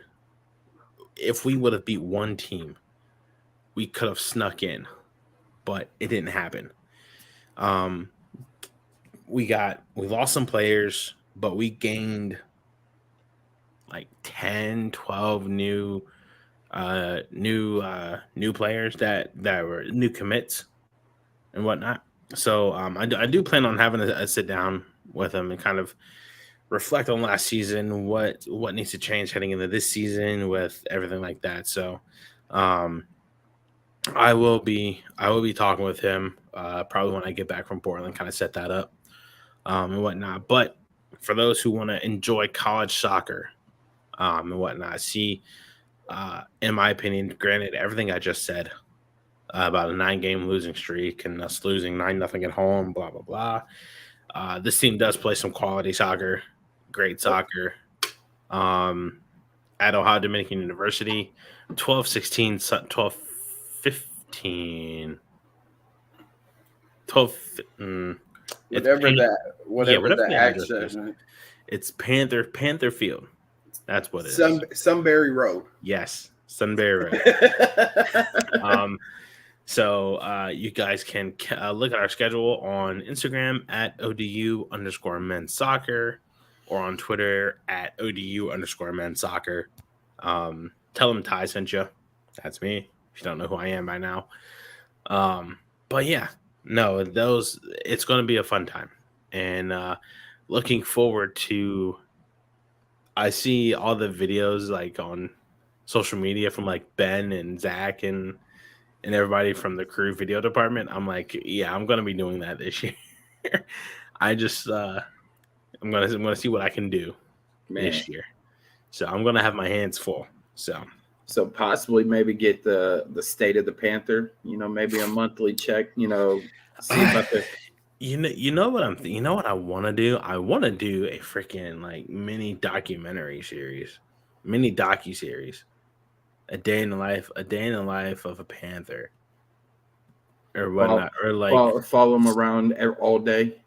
Speaker 1: if we would have beat one team, we could have snuck in, but it didn't happen. We lost some players, but we gained like 10, 12 new players that were new commits and whatnot. So I do plan on having a sit down with them and kind of reflect on last season, what needs to change heading into this season with everything like that. So I will be talking with him probably when I get back from Portland, kind of set that up and whatnot. But for those who want to enjoy college soccer and whatnot, see, in my opinion, granted everything I just said about a 9-game losing streak and us losing 9-0 at home, blah blah blah. This team does play some quality soccer, great soccer. At Ohio Dominican University, 12-16, 12-15, 12.
Speaker 3: Whatever the
Speaker 1: action
Speaker 3: action.
Speaker 1: It's Panther Field. That's what it is.
Speaker 3: Sunbury Road.
Speaker 1: Yes, Sunbury Road. So you guys can look at our schedule on Instagram at ODU_men's soccer or on Twitter at ODU_men's soccer. Tell them Ty sent you. That's me. If you don't know who I am by now. But yeah, no, it's going to be a fun time. And looking forward to, I see all the videos like on social media from like Ben and Zach and everybody from the crew video department. I'm like, yeah, I'm going to be doing that this year. I just, I'm going to see what I can do this year. So I'm going to have my hands full. So
Speaker 2: possibly maybe get the state of the Panther, maybe a monthly check, see about the.
Speaker 1: You know what I want to do? I want to do a freaking like mini docu-series, a day in the life of a Panther, or whatnot, or like
Speaker 2: follow them around all day.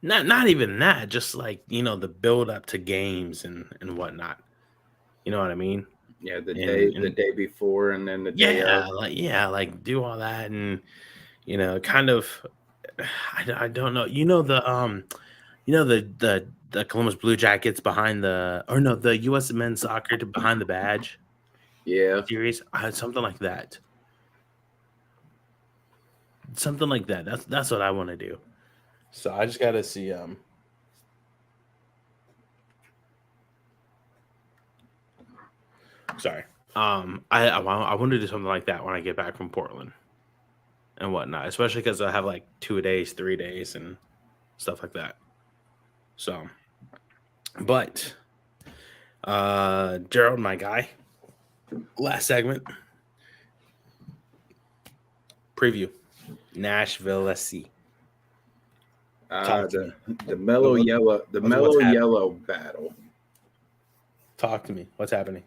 Speaker 1: Not even that, just like the build up to games and whatnot. You know what I mean?
Speaker 2: Yeah, the day before, and then the day of.
Speaker 1: like do all that, and kind of. I don't know. The Columbus Blue Jackets behind the U.S. men's soccer behind the badge.
Speaker 2: Yeah,
Speaker 1: series. Something like that. That's what I want to do. So I just got to see. Sorry. I want to do something like that when I get back from Portland and whatnot, especially because I have like 2 days, 3 days, and stuff like that. So, but Gerald, my guy, last segment preview, Nashville SC.
Speaker 2: The mellow yellow battle.
Speaker 1: Talk to me. What's happening?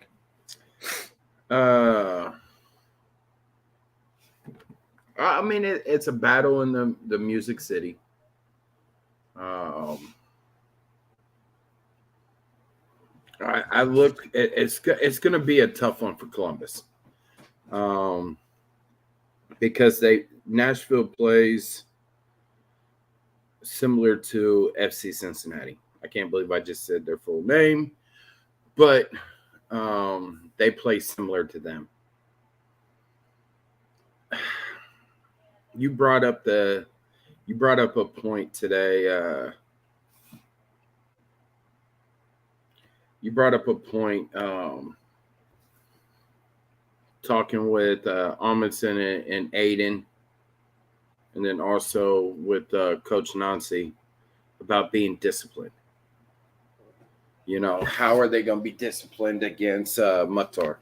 Speaker 2: I mean, it's a battle in the Music City. I look. It's going to be a tough one for Columbus, because Nashville plays similar to FC Cincinnati. I can't believe I just said their full name, but they play similar to them.
Speaker 3: you brought up a point today. You brought up a point talking with Amundsen and Aiden, and then also with Coach Nancy about being disciplined. You know, how are they going to be disciplined against Mukhtar?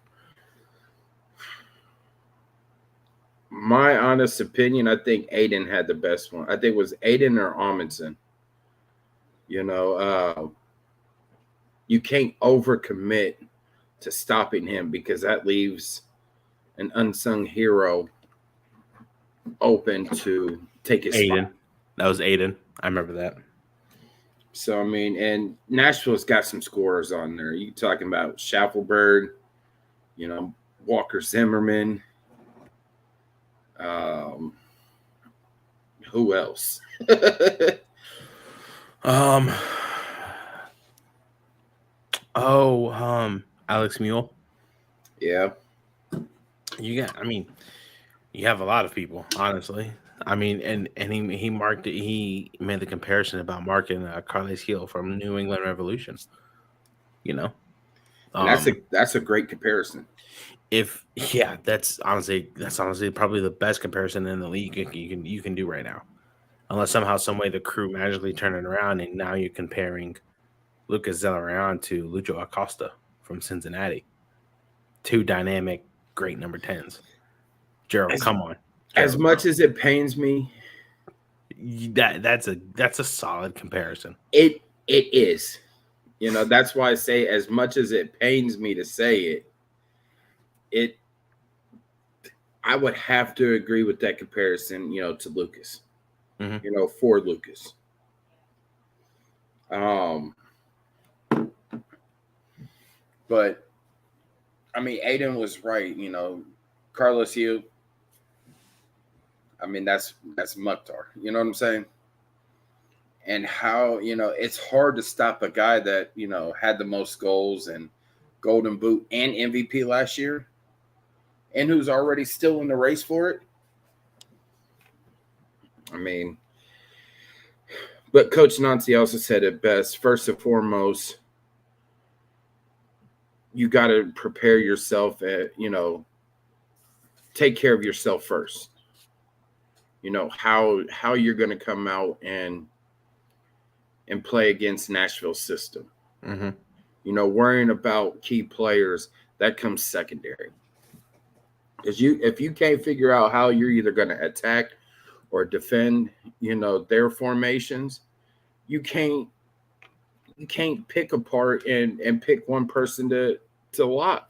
Speaker 3: My honest opinion, I think Aiden had the best one. I think it was Aiden or Amundsen. You know, you can't overcommit to stopping him because that leaves an unsung hero open to take his
Speaker 1: Aiden.
Speaker 3: spot.
Speaker 1: That was Aiden. I remember that.
Speaker 3: So, I mean, and Nashville's got some scorers on there. You talking about Schaffelberg, you know, Walker Zimmerman. Who else?
Speaker 1: Alex Mule.
Speaker 3: Yeah.
Speaker 1: You have a lot of people, honestly. I mean, and he marked it. He made the comparison about marking Carles Hill from New England Revolution. You know,
Speaker 3: And that's a great comparison.
Speaker 1: That's honestly probably the best comparison in the league you can do right now, unless somehow some way the crew magically turn it around and now you're comparing Lucas Zelarayan to Lucho Acosta from Cincinnati, two dynamic great number 10s. Gerald, come on.
Speaker 3: As much as it pains me,
Speaker 1: that's a solid comparison.
Speaker 3: It is. You know, that's why I say as much as it pains me to say it, I would have to agree with that comparison, you know, to Lucas.
Speaker 1: Mm-hmm.
Speaker 3: You know, for Lucas. But I mean, Aiden was right, you know, Carlos Hill. I mean, that's Mukhtar. You know what I'm saying? And how, you know, it's hard to stop a guy that, you know, had the most goals and Golden Boot and MVP last year and who's already still in the race for it. I mean, but Coach Nancy also said it best. First and foremost, you got to prepare yourself you know, take care of yourself first. You know, how you're going to come out and play against Nashville's system.
Speaker 1: Mm-hmm.
Speaker 3: You know, worrying about key players, that comes secondary. Because if you can't figure out how you're either going to attack or defend, you know, their formations, you can't pick apart and pick one person to lock.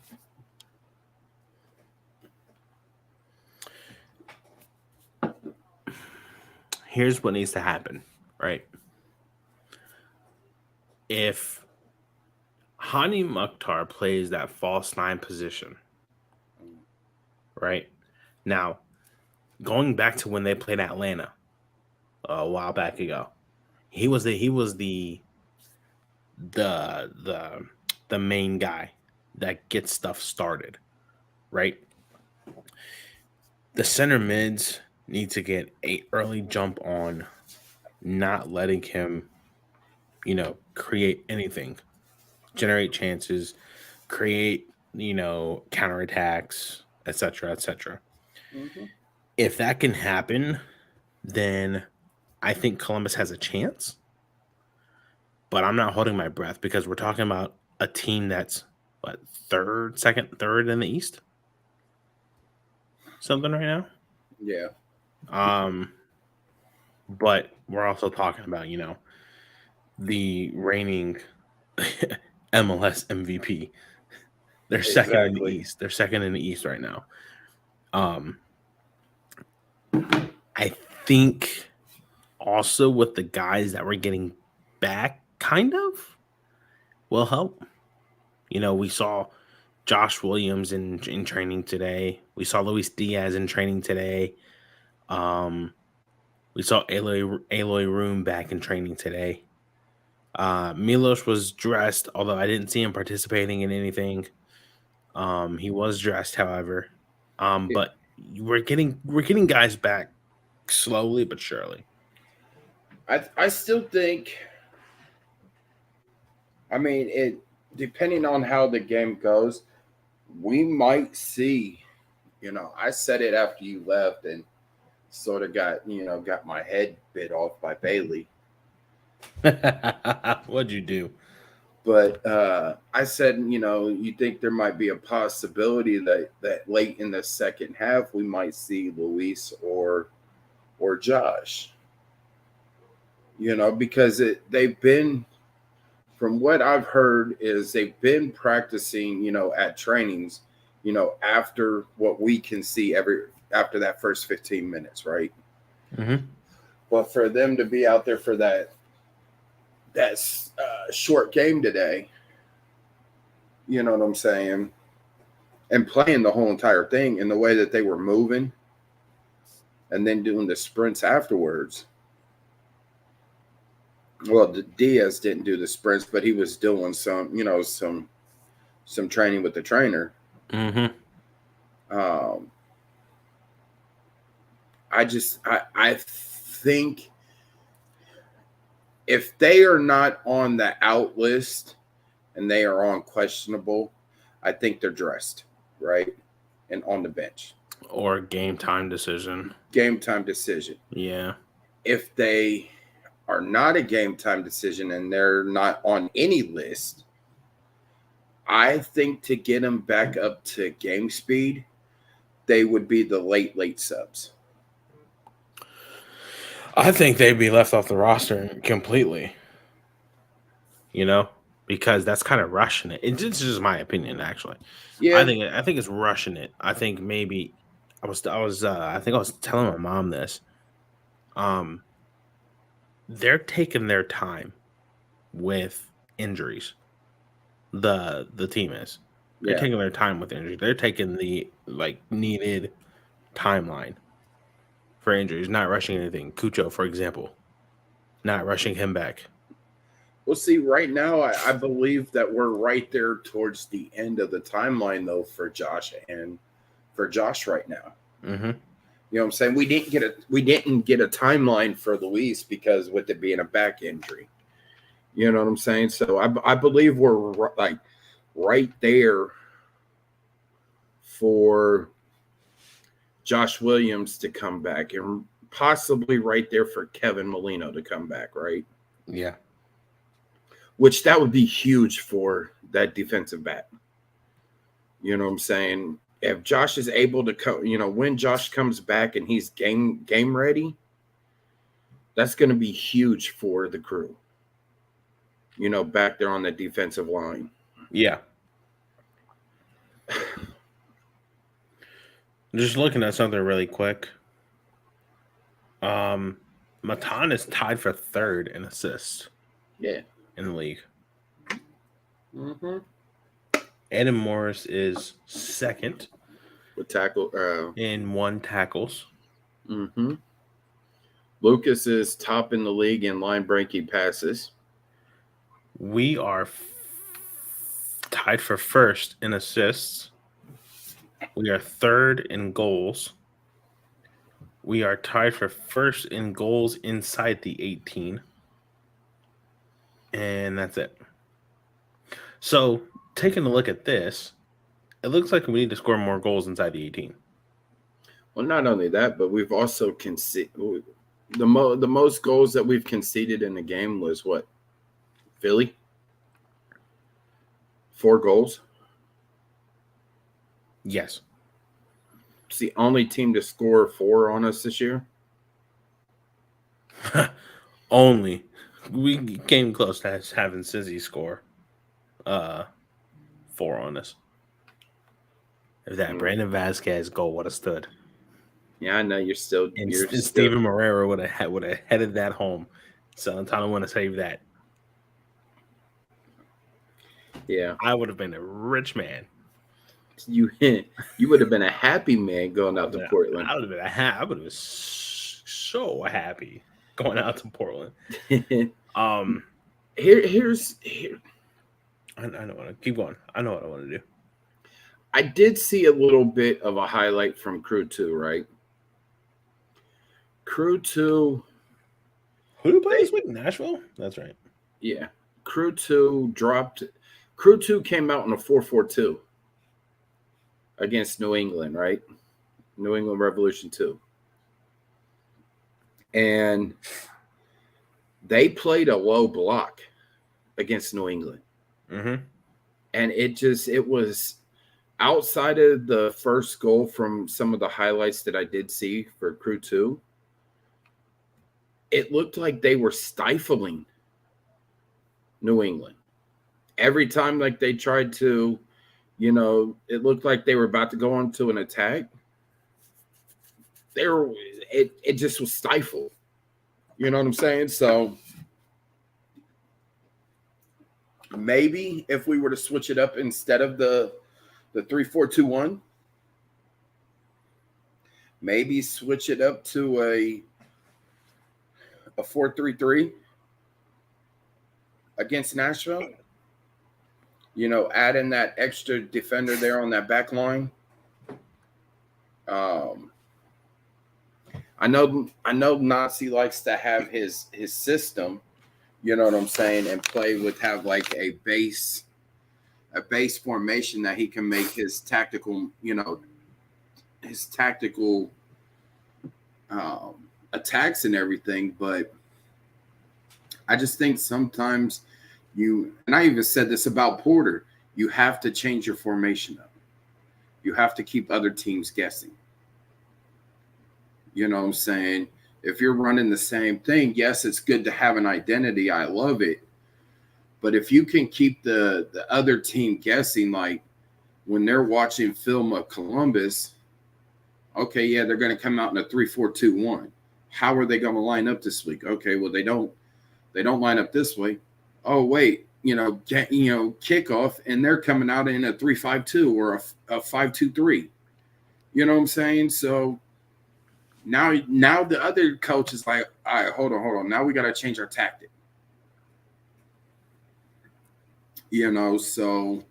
Speaker 1: Here's what needs to happen, right? If Hani Mukhtar plays that false 9 position, right? Now, going back to when they played Atlanta a while back ago, he was the main guy that gets stuff started, right? The center mids need to get an early jump on not letting him, you know, create anything, generate chances, create, you know, counterattacks, etc., etc.
Speaker 3: Mm-hmm.
Speaker 1: If that can happen, then I think Columbus has a chance. But I'm not holding my breath because we're talking about a team that's third in the East, something right now.
Speaker 3: Yeah.
Speaker 1: But we're also talking about, you know, the reigning MLS MVP. They're second in the East. They're second in the East right now. I think also with the guys that we're getting back, kind of will help. You know, we saw Josh Williams in training today. We saw Luis Diaz in training today. We saw Aloy Room back in training today. Milos was dressed, although I didn't see him participating in anything. He was dressed, however. But we're getting guys back slowly but surely.
Speaker 3: I still think. I mean, it depending on how the game goes, we might see. I said it after you left, and sort of got my head bit off by Bailey.
Speaker 1: What'd you do?
Speaker 3: But I said, you think there might be a possibility that late in the second half we might see Luis or Josh. Because they've been, from what I've heard, is they've been practicing, at trainings, after what we can see after that first 15 minutes, right?
Speaker 1: Mm-hmm.
Speaker 3: But for them to be out there for that short game today, you know what I'm saying, and playing the whole entire thing in the way that they were moving and then doing the sprints afterwards. Well, Diaz didn't do the sprints, but he was doing some training with the trainer.
Speaker 1: Mm-hmm.
Speaker 3: I think if they are not on the out list and they are on questionable, I think they're dressed, right? And on the bench.
Speaker 1: Or game time decision.
Speaker 3: Game time decision.
Speaker 1: Yeah.
Speaker 3: If they are not a game time decision and they're not on any list, I think to get them back up to game speed, they would be the late subs.
Speaker 1: I think they'd be left off the roster completely. Because that's kind of rushing it. It's just my opinion, actually.
Speaker 3: Yeah,
Speaker 1: I think it's rushing it. I think maybe I was telling my mom this. They're taking their time with injuries. The team is. They're taking their time with injuries. They're taking the needed timeline for injuries, not rushing anything. Cucho, for example, not rushing him back.
Speaker 3: Well, see, right now, I believe that we're right there towards the end of the timeline, though, for Josh right now.
Speaker 1: Mm-hmm.
Speaker 3: You know what I'm saying? We didn't get a timeline for Luis because with it being a back injury. You know what I'm saying? So I believe we're right there for Josh Williams to come back, and possibly right there for Kevin Molino to come back, right?
Speaker 1: Yeah.
Speaker 3: Which that would be huge for that defensive back. You know what I'm saying? If Josh is able to come, when Josh comes back and he's game ready, that's going to be huge for the crew. Back there on the defensive line.
Speaker 1: Yeah. Just looking at something really quick. Matan is tied for third in assists.
Speaker 3: Yeah.
Speaker 1: In the league.
Speaker 3: Mm-hmm.
Speaker 1: Adam Morris is second
Speaker 3: with tackle
Speaker 1: in 1 tackles.
Speaker 3: Mm-hmm. Lucas is top in the league in line breaking passes.
Speaker 1: We are tied for first in assists. We are third in goals. We are tied for first in goals inside the 18. And that's it. So, taking a look at this, it looks like we need to score more goals inside the 18.
Speaker 3: Well, not only that, but we've also conceded the most goals that we've conceded in the game was what? Philly? 4 goals?
Speaker 1: Yes.
Speaker 3: It's the only team to score 4 on us this year.
Speaker 1: Only. We came close to having Sizzy score 4 on us. If that Brandon Vasquez goal would have stood.
Speaker 3: Yeah, I know you're still.
Speaker 1: And Steven Moreira would have headed that home. So I'm telling want to save that.
Speaker 3: Yeah,
Speaker 1: I would have been a rich man.
Speaker 3: You would have been a happy man going out to Portland.
Speaker 1: I would have been so happy going out to Portland.
Speaker 3: Here.
Speaker 1: I know what to keep going. I know what I want to do.
Speaker 2: I did see a little bit of a highlight from Crew 2, right? Crew 2.
Speaker 1: Who did play this week? Nashville? That's right.
Speaker 2: Yeah. Crew 2 dropped. Crew 2 came out in a 4-4-2 against New England, right? New England Revolution 2. And they played a low block against New England.
Speaker 1: Mm-hmm.
Speaker 2: And it was outside of the first goal from some of the highlights that I did see for Crew 2. It looked like they were stifling New England. Every time like they tried to, it looked like they were about to go into an attack. It just was stifled. You know what I'm saying? So maybe if we were to switch it up instead of the 3-4-2-1, maybe switch it up to a 4-3-3 against Nashville. Add in that extra defender there on that back line. I know Nazi likes to have his system, you know what I'm saying, and have like a base formation that he can make his tactical, attacks and everything. But I just think sometimes and I even said this about Porter, you have to change your formation up. You have to keep other teams guessing. You know what I'm saying? If you're running the same thing, yes, it's good to have an identity. I love it. But if you can keep the other team guessing, like when they're watching film of Columbus, okay, yeah, they're going to come out in a 3-4-2-1. How are they going to line up this week? Okay, well, they don't line up this way. Oh, wait, kickoff, and they're coming out in a 3-5-2 or a 5-2-3. You know what I'm saying? So now the other coach is like, all right, hold on. Now we got to change our tactic. So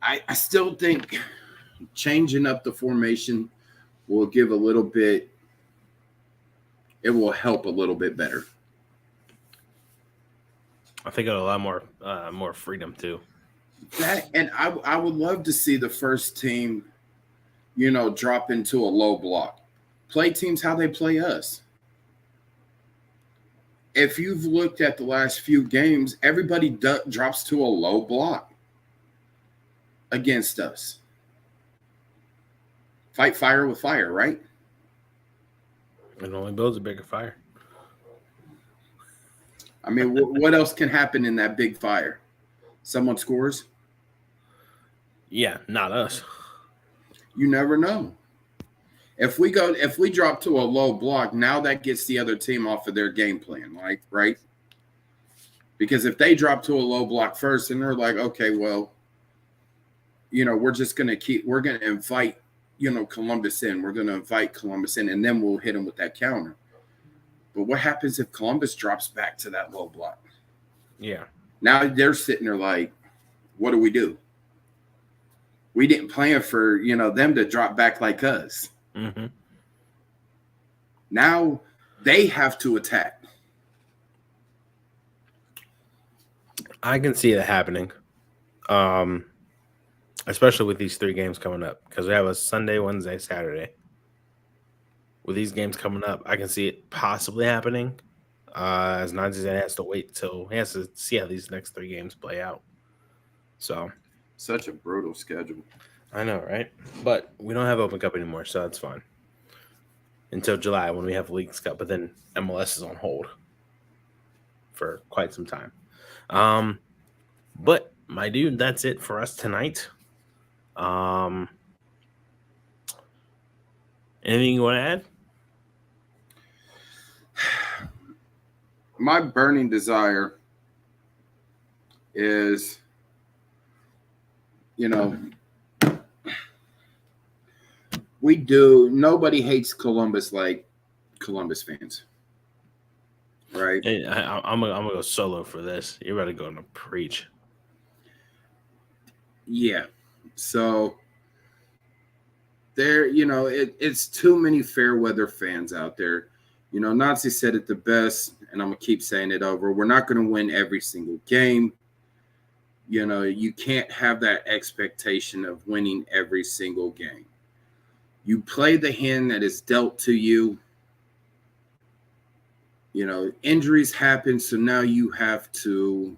Speaker 2: I still think changing up the formation will give a little bit. It will help a little bit better.
Speaker 1: I think it'll allow more freedom too.
Speaker 2: That, and I would love to see the first team, drop into a low block. Play teams how they play us. If you've looked at the last few games, everybody drops to a low block against us. Fight fire with fire, right?
Speaker 1: It only builds a bigger fire.
Speaker 2: I mean, what else can happen in that big fire? Someone scores?
Speaker 1: Yeah, not us.
Speaker 2: You never know. If we drop to a low block, now that gets the other team off of their game plan, like, right? Because if they drop to a low block first and they're like, okay, well, we're going to invite, Columbus in. We're going to invite Columbus in, and then we'll hit them with that counter. But what happens if Columbus drops back to that low block?
Speaker 1: Yeah.
Speaker 2: Now they're sitting there like, what do we do? We didn't plan for, them to drop back like us.
Speaker 1: Mm-hmm.
Speaker 2: Now they have to attack.
Speaker 1: I can see it happening. Especially with these 3 games coming up, because we have a Sunday, Wednesday, Saturday. With these games coming up, I can see it possibly happening. As Nazi has to wait till he has to see how these next 3 games play out. So,
Speaker 2: such a brutal schedule.
Speaker 1: I know, right? But we don't have Open Cup anymore, so that's fine. Until July when we have Leagues Cup, but then MLS is on hold for quite some time. But my dude, that's it for us tonight. Anything you want to add?
Speaker 2: My burning desire is, nobody hates Columbus like Columbus fans, right?
Speaker 1: Hey, I'm gonna go solo for this. You're about to go and preach.
Speaker 2: Yeah,
Speaker 3: So there, it's too many fair weather fans out there. Nazi said it the best, and I'm gonna keep saying it over. We're not gonna win every single game. You can't have that expectation of winning every single game. You play the hand that is dealt to you. Injuries happen, so now you have to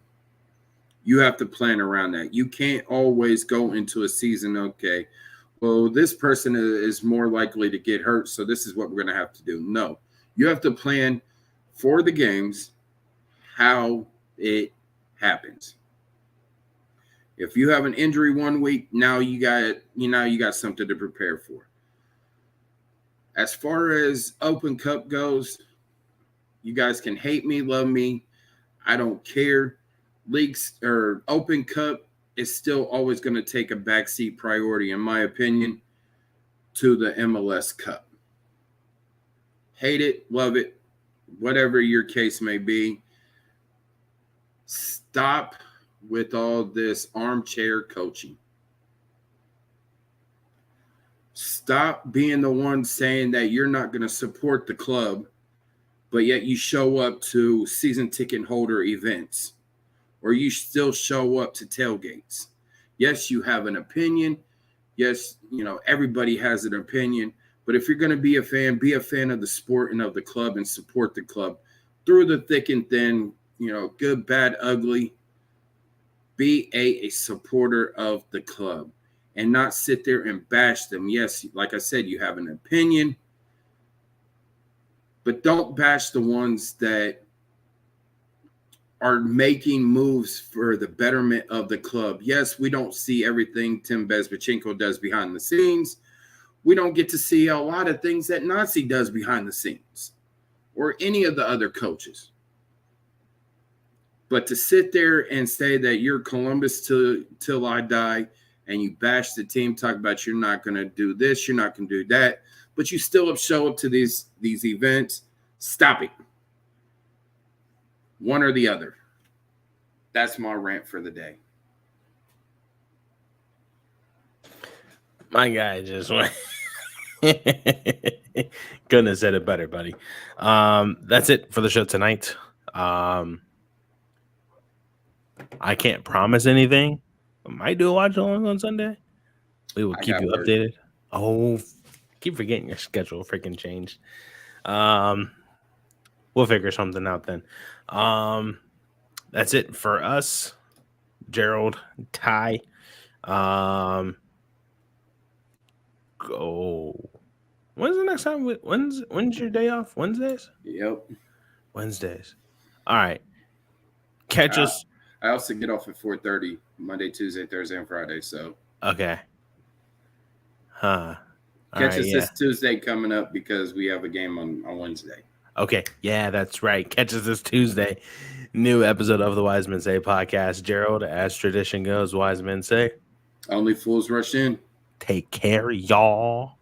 Speaker 3: plan around that. You can't always go into a season, okay, well, this person is more likely to get hurt, so this is what we're going to have to do. No, you have to plan for the games how it happens. If you have an injury one week, now you got something to prepare for. As far as Open Cup goes, you guys can hate me, love me. I don't care. Leagues or Open Cup is still always going to take a backseat priority, in my opinion, to the MLS Cup. Hate it, love it, whatever your case may be. Stop with all this armchair coaching. Stop being the one saying that you're not going to support the club, but yet you show up to season ticket holder events, or you still show up to tailgates. Yes, you have an opinion. Yes, everybody has an opinion. But if you're going to be a fan of the sport and of the club and support the club through the thick and thin, good, bad, ugly. Be a supporter of the club and not sit there and bash them. Yes, like I said, you have an opinion, but don't bash the ones that are making moves for the betterment of the club. Yes, we don't see everything Tim Bezbachenko does behind the scenes. We don't get to see a lot of things that Nazi does behind the scenes or any of the other coaches. But to sit there and say that you're Columbus till I die and you bash the team, talk about you're not going to do this, you're not going to do that, but you still show up to these events, stop it. One or the other. That's my rant for the day.
Speaker 1: My guy just went. Couldn't have said it better, buddy. That's it for the show tonight. I can't promise anything. I might do a watch along on Sunday. We will keep you updated. Oh, keep forgetting your schedule freaking changed. We'll figure something out then. That's it for us. Gerald, Ty. Go. When's the next time? When's your day off? Wednesdays?
Speaker 3: Yep.
Speaker 1: Wednesdays. All right. Catch us.
Speaker 3: I also get off at 4:30 Monday, Tuesday, Thursday, and Friday. So
Speaker 1: okay. Catch
Speaker 3: us this Tuesday coming up because we have a game on Wednesday.
Speaker 1: Okay. Yeah, that's right. Catch us this Tuesday. New episode of the Wisemen Say podcast. Gerald, as tradition goes, Wisemen Say.
Speaker 3: Only fools rush in.
Speaker 1: Take care, y'all.